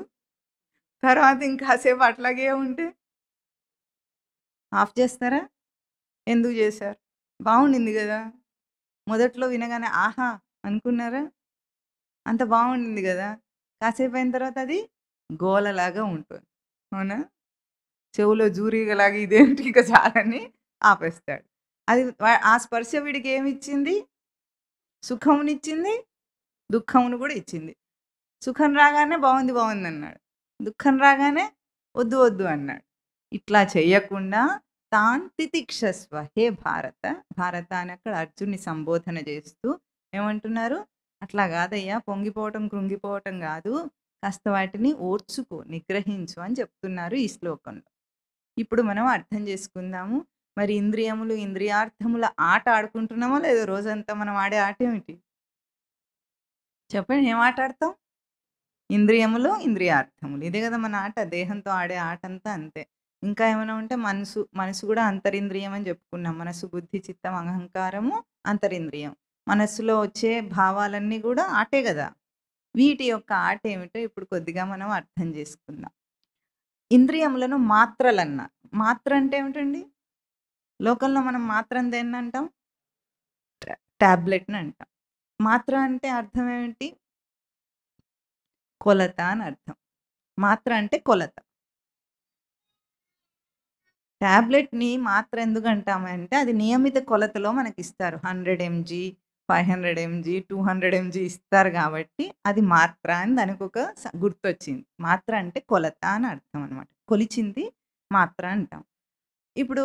తర్వాత ఇంకాసేపు అట్లాగే ఉంటే ఆఫ్ చేస్తారా? ఎందుకు చేశారు? బావుండింది గదా! మొదట్లో వినగానే ఆహా! అనుకున్నారా? అంత బావుండింది గదా! కాసేపయిన తర్వాత అది గోలలాగా ఉంటుంది. అవునా? చెవులో జూరీగలాగా ఇదేంటి ఇక చాలని ఆపేస్తాడు. అది ఆ స్పర్శ వీడికేమిచ్చింది? సుఖమునిచ్చింది, దుఃఖమును గూడా ఇచ్చింది. సుఖం రాగానే బావుంది, బావుందన్నాడు. దుఃఖం రాగానే వద్దు, వద్దు అన్నాడు. ఇట్లా చెయ్యకుండా తాన్ తితిక్షస్వ. హే భారత, భారత అని అక్కడ అర్జున్ని సంబోధన చేస్తూ ఏమంటున్నారు? అట్లా గాదయ్యా పొంగిపోవటం, కృంగిపోవటం గాదు. కాస్త వాటిని ఓర్చుకో, నిగ్రహించు అని చెప్తున్నారు ఈ శ్లోకంలో. ఇప్పుడు మనం అర్థం చేసుకుందాము. మరి ఇంద్రియములు, ఇంద్రియార్థముల ఆట ఆడుకుంటున్నామా లేదా రోజంతా మనం ఆడే ఆట ఏమిటి? చెప్పండి ఏం ఆట ఆడతాం? ఇంద్రియములు, ఇంద్రియార్థములు. ఇదే గదా మన ఆట. దేహంతో ఆడే ఆటంతా అంతే. ఇంకా ఏమైనా ఉంటే మనసు, మనసు గూడా అంతరింద్రియం అని చెప్పుకున్నాం. మనసు, బుద్ధి, చిత్తం, అహంకారము అంతరింద్రియం. మనస్సులో వచ్చే భావాలన్నీ గూడా ఆటే గదా! వీటి యొక్క ఆట ఏమిటో ఇప్పుడు కొద్దిగా మనం అర్థం చేసుకుందాం. ఇంద్రియములను మాత్రలన్నారు. మాత్ర అంటే ఏమిటండి? లోకంలో మనం మాత్రని దేన్నంటాం? టాబ్లెట్‌ని అంటాం. మాత్ర అంటే అర్థం ఏమిటి? కొలత అని అర్థం. మాత్ర అంటే కొలత. టాబ్లెట్‌ని మాత్ర ఎందుకంటామంటే అది నియమిత కొలతలో మనకిస్తారు. 100 ఎంజీ, 500 ఎంజీ, 200 ఎంజీ ఇస్తారు గాబట్టి అది మాత్ర అని దానికొక గుర్తొచ్చింది. మాత్ర అంటే కొలత అని అర్థం అనమాట. కొలిచింది మాత్ర అంటాం. ఇప్పుడు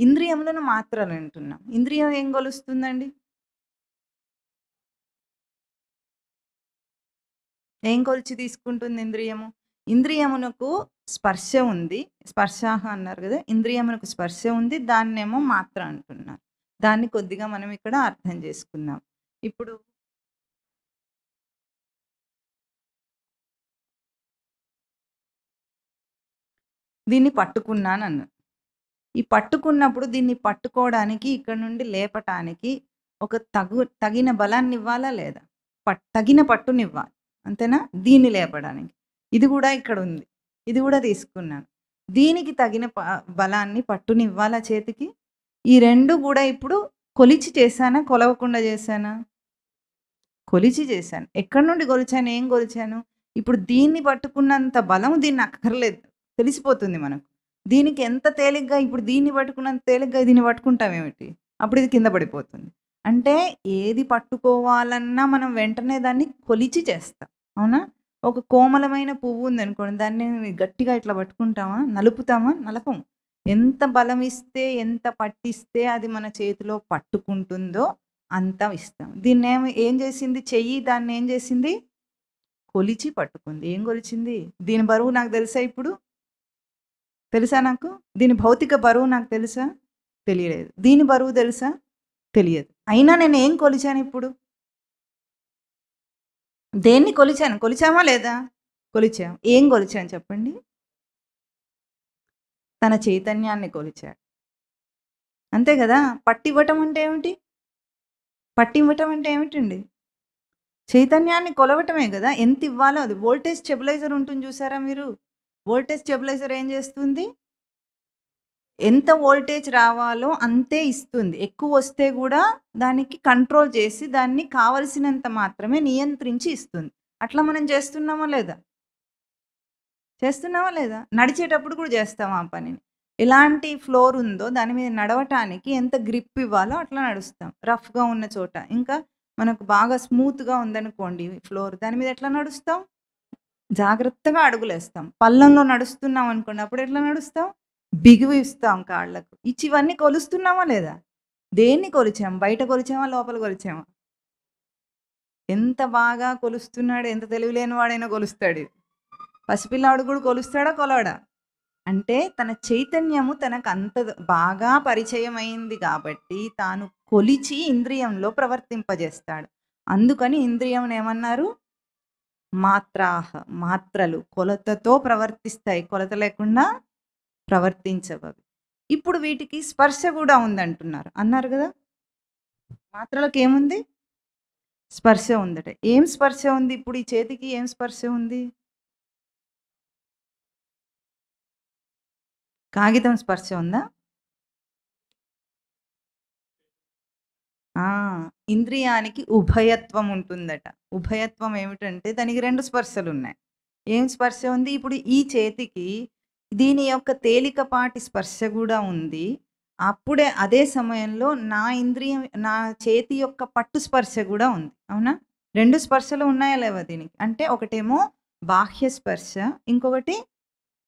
ఇంద్రియములను మాత్రలంటున్నాం. ఇంద్రియం ఏం కొలుస్తుందండి? ఏం కొలిచి తీసుకుంటుంది ఇంద్రియము? ఇంద్రియమునకు స్పర్శ ఉంది. స్పర్శాహ అన్నారు గదా! ఇంద్రియమునకు స్పర్శ ఉంది. దాన్నేమో మాత్ర అంటున్నారు. దాన్ని కొద్దిగా మనం ఇక్కడ అర్థం చేసుకుందాం. ఇప్పుడు దీన్ని పట్టుకున్నానన్నా. ఈ పట్టుకున్నప్పుడు దీన్ని పట్టుకోవడానికి ఇక్కడి నుండి లేపటానికి ఒక తగిన బలాన్నివ్వాలా లేదా? తగిన పట్టునివ్వాలి. అంతేనా? దీన్ని లేపడానికి. ఇది గూడా ఇక్కడుంది. ఇది గూడా తీసుకున్నాను. దీనికి తగిన బలాన్ని, పట్టునివ్వాలా చేతికి? ఈ 2 గూడా ఇప్పుడు కొలిచి చేశానా? కొలవకుండా చేశానా? కొలిచి చేశాను. ఎక్కడి నుండి కొలిచాను? ఏం కొలిచాను? ఇప్పుడు దీన్ని పట్టుకున్నంత బలం దీన్ని అక్కర్లేదు. తెలిసిపోతుంది మనకు. దీనికి ఎంత తేలిగ్గా ఇప్పుడు దీన్ని పట్టుకున్నంత తేలిగ్గా దీన్ని పట్టుకుంటామేమిటి? అప్పుడు ఇది కింద పడిపోతుంది. అంటే ఏది పట్టుకోవాలన్నా మనం వెంటనే దాన్ని కొలిచి చేస్తాం. అవునా? ఒక కోమలమైన పువ్వు ఉందనుకోండి. దాన్ని గట్టిగా ఇట్లా పట్టుకుంటామా? నలుపుతామా? నలపం. ఎంత బలమిస్తే, ఎంత పట్టిస్తే అది మన చేతిలో పట్టుకుంటుందో అంతా ఇస్తాం. ఏం చేసింది చెయ్యి దాన్నేం చేసింది? కొలిచి పట్టుకుంది. ఏం కొలిచింది? దీని బరువు నాకు తెలుసా ఇప్పుడు? తెలుసా నాకు? దీని భౌతిక బరువు నాకు తెలుసా? తెలియలేదు. దీని బరువు తెలుసా? తెలియదు. అయినా నేనేం కొలిచానిప్పుడు? దేన్ని కొలిచాను? కొలిచామా లేదా? కొలిచాం. ఏం కొలిచాను చెప్పండి? తన చైతన్యాన్ని కొలిచాడు. అంతే గదా! పట్టివ్వటం అంటే ఏమిటి? పట్టివ్వటం అంటే ఏమిటండి? చైతన్యాన్ని కొలవటమే గదా! ఎంతివ్వాలో అది. వోల్టేజ్ స్టెబిలైజర్ ఉంటుంది చూసారా మీరు? వోల్టేజ్ స్టెబిలైజర్ ఏం చేస్తుంది? ఎంత వోల్టేజ్ రావాలో అంతే ఇస్తుంది. ఎక్కువొస్తే గూడా దానికి కంట్రోల్ చేసి దాన్ని కావలసినంత మాత్రమే నియంత్రించి ఇస్తుంది. అట్లా మనం చేస్తున్నామా లేదా? చేస్తున్నామా లేదా? నడిచేటప్పుడు కూడా చేస్తాం ఆ పనిని. ఎలాంటి ఫ్లోర్ ఉందో దాని మీద నడవటానికి ఎంత గ్రిప్ ఇవ్వాలో అట్లా నడుస్తాం. రఫ్‌గా ఉన్న చోట. ఇంకా మనకు బాగా స్మూత్‌గా ఉందనుకోండి ఫ్లోర్ దాని మీద ఎట్లా నడుస్తాం? జాగ్రత్తగా అడుగులేస్తాం. పల్లంలో నడుస్తున్నాం అనుకోండి అప్పుడు ఎట్లా నడుస్తాం? బిగువు ఇస్తాం కాళ్ళకు. ఇవన్నీ కొలుస్తున్నామా లేదా? దేన్ని కొలిచాం? బయట కొలిచామా? లోపల కొలిచామా? ఎంత బాగా కొలుస్తున్నాడు, ఎంత తెలివిలేని వాడైనా కొలుస్తాడు. పసిపిల్లాడు కూడా కొలుస్తాడా? కొలవడా? అంటే తన చైతన్యము తనకు అంత బాగా పరిచయమైంది కాబట్టి తాను కొలిచి ఇంద్రియంలో ప్రవర్తింపజేస్తాడు. అందుకని ఇంద్రియం ఏమన్నారు? మాత్రాహ మాత్రలు కొలతతో ప్రవర్తిస్తాయి. కొలత లేకుండా ప్రవర్తించవవి. ఇప్పుడు వీటికి స్పర్శ గూడా ఉందంటున్నారు. అన్నారు గదా! మాత్రలకేముంది? స్పర్శ ఉందట. ఏం స్పర్శ ఉంది? ఇప్పుడు ఈ చేతికి ఏం స్పర్శ ఉంది? కాగితం స్పర్శ ఉందా? ఆ! ఇంద్రియానికి ఉభయత్వం ఉంటుందట. ఉభయత్వం ఏమిటంటే దానికి 2 స్పర్శలున్నాయి. ఏం స్పర్శ ఉంది? ఇప్పుడు ఈ చేతికి దీని యొక్క తేలికపాటి స్పర్శ గూడా ఉంది. అప్పుడే అదే సమయంలో నా చేతి యొక్క పట్టు స్పర్శ గూడా ఉంది. అవునా? 2 స్పర్శలు ఉన్నాయా లేవా దీనికి? అంటే ఒకటేమో బాహ్య స్పర్శ, ఇంకొకటి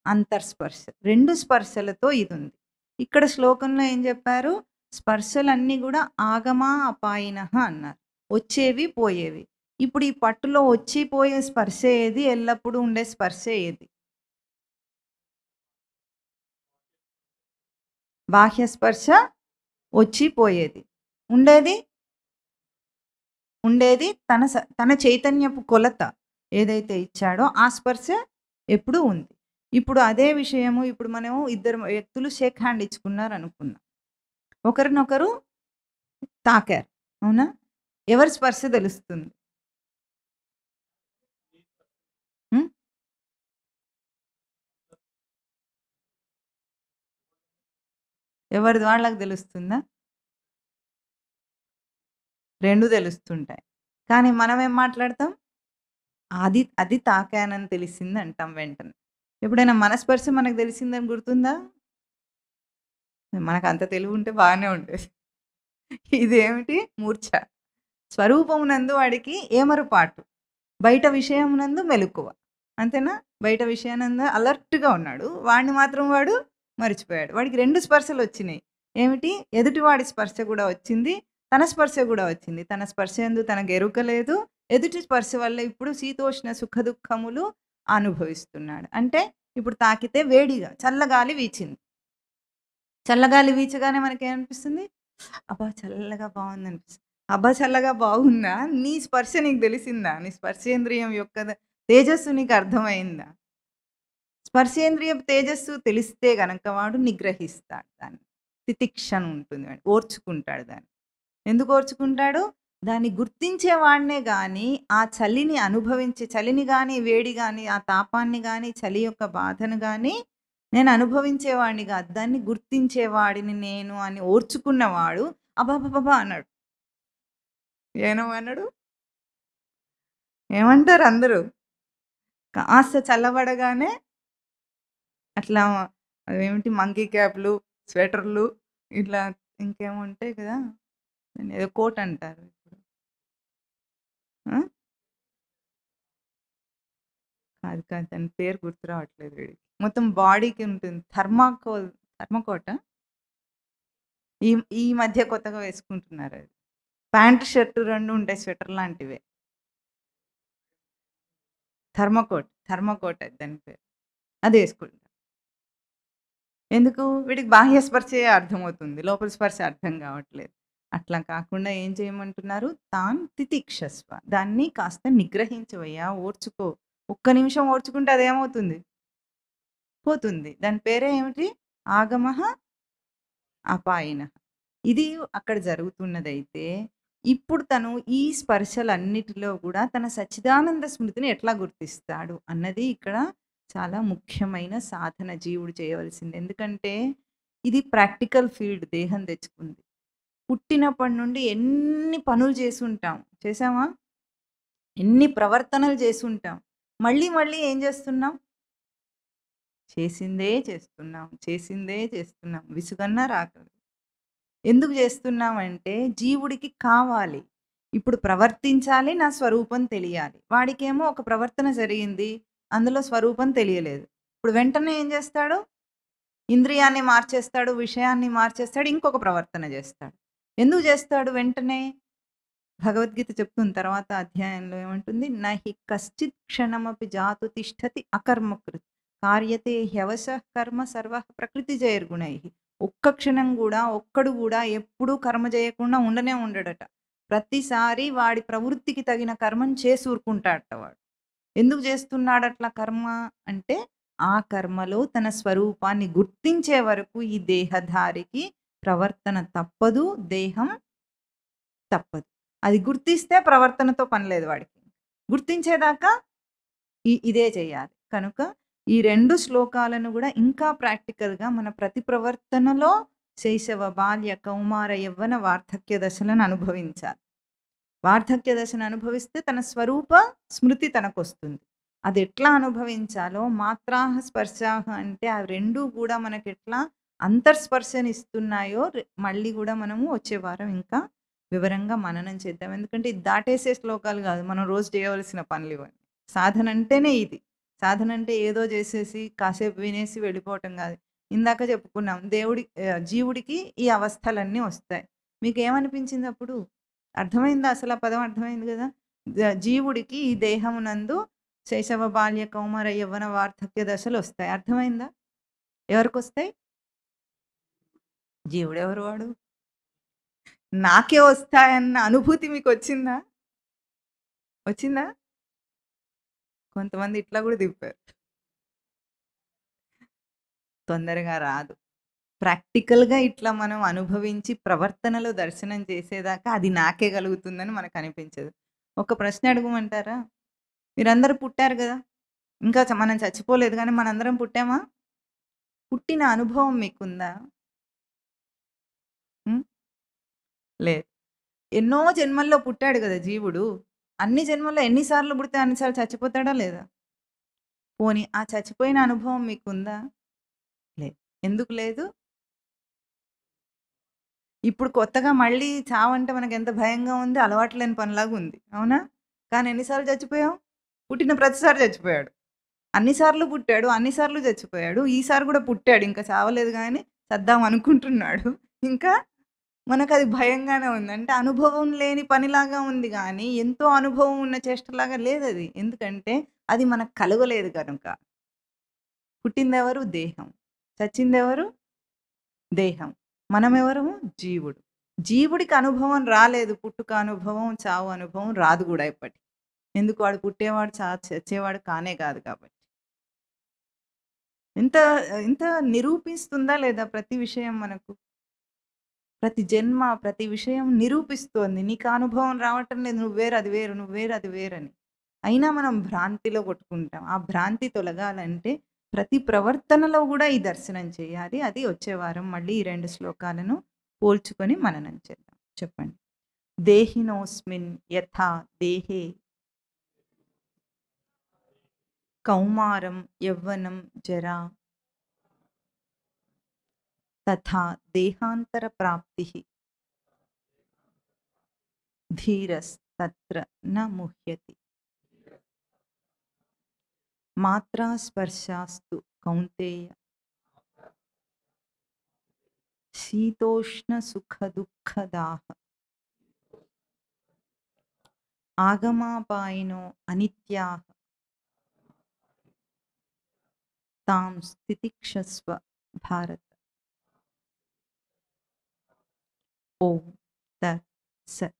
అంతర్స్పర్శ. 2 స్పర్శలతో ఇదుంది. ఇక్కడ శ్లోకంలో ఏం జెప్పారు? స్పర్శలన్నీ గూడా ఆగమా అపాయినః అన్నారు. వచ్చేవి, పోయేవి. ఇప్పుడు ఈ పట్టులో వచ్చి, పోయే స్పర్శ ఏది? ఎల్లప్పుడూ ఉండే స్పర్శ ఏది? బాహ్య స్పర్శ వచ్చి, పోయేది. ఉండేది? ఉండేది తన చైతన్యపు కొలత ఏదైతే ఇచ్చాడో ఆ స్పర్శ ఎప్పుడూ ఉంది. ఇప్పుడు అదే విషయము ఇప్పుడు మనము ఇద్దరు వ్యక్తులు షేక్ హ్యాండ్ ఇచ్చుకున్నారనుకుందాం. ఒకరినొకరు తాకారు. అవునా? ఎవరి స్పర్శ తెలుస్తుంది? హ్మ్. ఎవరిది వాళ్ళకి తెలుస్తుందా? 2 తెలుస్తుంటాయి. కానీ మనమేం మాట్లాడతాం? అది తాకానని తెలిసిందంటాం వెంటనే. ఎప్పుడైనా మన స్పర్శ మనకు తెలిసిందని గుర్తుందా? మనకంత తెలివుంటే బానే ఉండేది. ఇదేమిటి? మూర్ఛ. స్వరూపమునందు వాడికి ఏమరుపాటు. బయట విషయమునందు మెలకువ. అంతేనా? బయట విషయానందు అలర్ట్‌గా ఉన్నాడు. వాడిని మాత్రం వాడు మరిచిపోయాడు. వాడికి 2 స్పర్శలొచ్చినియి. ఏమిటి? ఎదుటివాడి స్పర్శ గూడా వచ్చింది. తన స్పర్శ గూడా వచ్చింది. తన స్పర్శ యందు తనకెరుక లేదు. ఎదుటి స్పర్శ వల్ల ఇప్పుడు శీతోష్ణ సుఖదుఖములు అనుభవిస్తున్నాడు. అంటే ఇప్పుడు తాకితే వేడిగా చల్లగాలి వీచింది. చల్లగాలి వీచగానే మనకేమనిపిస్తుంది? అబ్బా! చల్లగా బావుందనిపిస్తుంది. అబ్బా! చల్లగా బాగుందా? నీ స్పర్శ నీకు తెలిసిందా? నీ స్పర్శేంద్రియం యొక్క తేజస్సు నీకు అర్థమైందా? స్పర్శేంద్రియ తేజస్సు తెలిస్తే గనక వాడు నిగ్రహిస్తాడు దాన్ని. తితిక్షణ ఉంటుంది వాడికి. ఓర్చుకుంటాడు దాన్ని. ఎందుకు ఓర్చుకుంటాడు? దాన్ని గుర్తించేవాడినే గాని, ఆ చలిని అనుభవించే చలిని గాని, వేడి గాని, ఆ తాపాన్ని గాని, చలి యొక్క బాధను గాని నేను అనుభవించేవాడిని గాదు. దాన్ని గుర్తించేవాడిని నేను అని ఓర్చుకున్నవాడు అబ్బబ్బబ్బా! అన్నాడు. ఏమన్నాడు? ఏమంటారు అందరూ? కాస్త చల్లబడగానే అట్లా అవేమిటి మంకీ క్యాప్‌లు, స్వెటర్‌లు ఇట్లా ఇంకేమో ఉంటాయి కదా! దాన్నేదో కోట్ అంటారు ఇప్పుడు. ఆ! కాదు కాదు. దాని పేరు గుర్తు రావట్లేదు వీడికి. మొత్తం బాడీకి ఉంటుంది. థర్మాకోటా? ఈ ఈ మధ్య కొత్తగా వేసుకుంటున్నారది. ప్యాంట్, షర్ట్ 2 ఉంటాయి స్వెటర్ లాంటివే. థర్మాకోట్ అది దాని పేరు. అదేసుకుంటా. ఎందుకు? వీడికి బాహ్య స్పర్శే అర్థమవుతుంది. లోపల స్పర్శ అర్థం గావట్లేదు. అట్లా కాకుండా ఏం చేయమంటున్నారు? తితిక్షస్వ. దాన్ని కాస్త నిగ్రహించవయ్యా, ఓర్చుకో. ఒక్క నిమిషం ఓర్చుకుంటే అదేమవుతుంది? పోతుంది. దాని పేరే ఏమిటి? ఆగమః అపాయినః. ఇది అక్కడ జరుగుతున్నదైతే, ఇప్పుడు తను ఈ స్పర్శలన్నిటిలో గూడా తన సచ్చిదానంద స్మృతిని ఎట్లా గుర్తిస్తాడు అన్నది ఇక్కడ చాలా ముఖ్యమైన సాధన జీవుడు చేయవలసింది. ఎందుకంటే, ఇది ప్రాక్టికల్ ఫీల్డ్ దేహం తెచ్చుకుంది. పుట్టినప్పటి నుండి ఎన్ని పనులు చేసుంటాం. చేశామా? ఎన్ని ప్రవర్తనలు చేసుంటాం. మళ్ళీ మళ్ళీ ఏం చేస్తున్నాం? చేసిందే చేస్తున్నాం. చేసిందే చేస్తున్నాం. విసుగన్నా రాకలేదు. ఎందుకు చేస్తున్నామంటే జీవుడికి కావాలి. ఇప్పుడు ప్రవర్తించాలి, నా స్వరూపం తెలియాలి. వాడికేమో ఒక ప్రవర్తన జరిగింది. అందులో స్వరూపం తెలియలేదు. ఇప్పుడు వెంటనే ఏం చేస్తాడు? ఇంద్రియాన్ని మార్చేస్తాడు, విషయాన్ని మార్చేస్తాడు, ఇంకొక ప్రవర్తన చేస్తాడు. ఎందుకు చేస్తాడు వెంటనే? భగవద్గీత చెప్తుంది తర్వాత అధ్యాయంలో ఏమంటుంది? నహి కశ్చిత్ క్షణమపి జాతు తిష్టతి అకర్మకృత్ కార్యతే హ్యవశః కర్మ సర్వః ప్రకృతిజైర్గుణైః. ఒక్క క్షణం గూడా, ఒక్కడు గూడా ఎప్పుడూ కర్మ చేయకుండా ఉండనే ఉండడట. ప్రతిసారి వాడి ప్రవృత్తికి తగిన కర్మను చేసి ఊరుకుంటాడట వాడు. ఎందుకు చేస్తున్నాడట్లా కర్మ అంటే, ఆ కర్మలో తన స్వరూపాన్ని గుర్తించే వరకు ఈ దేహధారికి ప్రవర్తన తప్పదు, దేహం తప్పదు. అది గుర్తిస్తే ప్రవర్తనతో పని లేదు వాడికి. గుర్తించేదాకా ఇదే చేయాలి. కనుక ఈ 2 శ్లోకాలను గూడా ఇంకా ప్రాక్టికల్‌గా మన ప్రతి ప్రవర్తనలో శైశవ, బాల్య, కౌమార, యవ్వన, వార్ధక్య దశలను అనుభవించాలి. వార్ధక్య దశను అనుభవిస్తే తన స్వరూప స్మృతి తనకొస్తుంది. అదెట్లా అనుభవించాలో మాత్రాహ, స్పర్శాహ అంటే ఆ 2 గూడా మనకెట్లా అంతర్స్పర్శనిస్తున్నాయో మళ్ళీ గూడా మనము వచ్చే వారం ఇంకా వివరంగా మననం చేద్దాం. ఎందుకంటే ఇది దాటేసే శ్లోకాలు గాదు. మనం రోజు చేయవలసిన పనులివన్నీ. సాధన అంటేనే ఇది. సాధన అంటే ఏదో జేసేసి కాసేపు వినేసి వెళ్ళిపోవటం గాదు. ఇందాక చెప్పుకున్నాం. జీవుడికి ఈ అవస్థలన్నీ వస్తాయి. మీకేమనిపించిందప్పుడు? అర్థమైందా అసలు ఆ పదం అర్థమైంది గదా! జీవుడికి ఈ దేహమునందు శైశవ, బాల్య, కౌమార, యవ్వన, వార్ధక్య దశలొస్తాయి. అర్థమైందా? ఎవరికొస్తాయి? జీవుడెవరు వాడు? నాకే వస్తాయన్న అనుభూతి మీకొచ్చిందా? వచ్చిందా? కొంతమంది ఇట్లా గూడా దింపారు. తొందరగా రాదు. ప్రాక్టికల్‌గా ఇట్లా మనం అనుభవించి ప్రవర్తనలో దర్శనం చేసేదాకా అది నాకే గలుగుతుందని మనకనిపించదు. ఒక ప్రశ్న అడగమంటారా? మీరందరూ పుట్టారు గదా! ఇంకా మనం చచ్చిపోలేదు గానీ మనందరం పుట్టామా? పుట్టిన అనుభవం మీకుందా? హ్మ్. లేదు. ఎన్నో జన్మల్లో పుట్టాడు గదా జీవుడు. అన్ని జన్మల్లో ఎన్ని సార్లు పుడితే అన్ని సార్లు చచ్చిపోతాడా లేదా? పోనీ ఆ చచ్చిపోయిన అనుభవం మీకుందా? లేదు. ఎందుకు లేదు? ఇప్పుడు కొత్తగా మళ్ళీ చావంటే మనకెంత భయంగా ఉంది. అలవాటు లేని పనిలాగుంది. అవునా? కానీ ఎన్ని సార్లు చచ్చిపోయాం? పుట్టిన ప్రతిసారి చచ్చిపోయాడు. అన్ని సార్లు పుట్టాడు. అన్ని సార్లు చచ్చిపోయాడు. ఈసారి గూడా పుట్టాడు. ఇంకా చావలేదు గానీ చద్దాం అనుకుంటున్నాడు. ఇంకా మనకది భయంగానే ఉంది. అంటే అనుభవం లేని పనిలాగా ఉంది గానీ, ఎంతో అనుభవం ఉన్న చేష్టలాగా లేదది. ఎందుకంటే, అది మనకు కలుగలేదు గనుక. పుట్టిందెవరు? దేహం. చచ్చిందెవరు? దేహం. మనమెవరము? జీవుడు. జీవుడికి అనుభవం రాలేదు. పుట్టుక అనుభవం, చావు అనుభవం రాదు గూడా ఎప్పటికి. ఎందుకు? వాడు పుట్టేవాడు, చచ్చేవాడు కానే కాదు కాబట్టి. ఇంత ఇంత నిరూపిస్తుందా లేదా ప్రతి విషయం మనకు? ప్రతి జన్మ, ప్రతి విషయం నిరూపిస్తోంది. నీకా అనుభవం రావటం లేదు. నువ్వు వేరు, అది వేరు, నువ్వు వేరు, అది వేరని. అయినా మనం భ్రాంతిలో కొట్టుకుంటాం. ఆ భ్రాంతి తొలగాలంటే ప్రతి ప్రవర్తనలో గూడా ఈ దర్శనం చేయాలి. అది వచ్చే వారం మళ్ళీ ఈ 2 శ్లోకాలను పోల్చుకొని మననం చేద్దాం. చెప్పండి. దేహినోస్మిన్ యథా దేహే కౌమారం, యవ్వనం, జరా తథా దేహాంతర ప్రాప్తిః ధీరస్తత్ర న ముహ్యతి. మాత్రా స్పర్శాస్తు కౌంతేయ శీతోష్ణ సుఖ దుఃఖదాః ఆగమాపాయినో అనిత్యాః తాం స్థితిక్షస్వ భారత. ఓం తత్ సత్.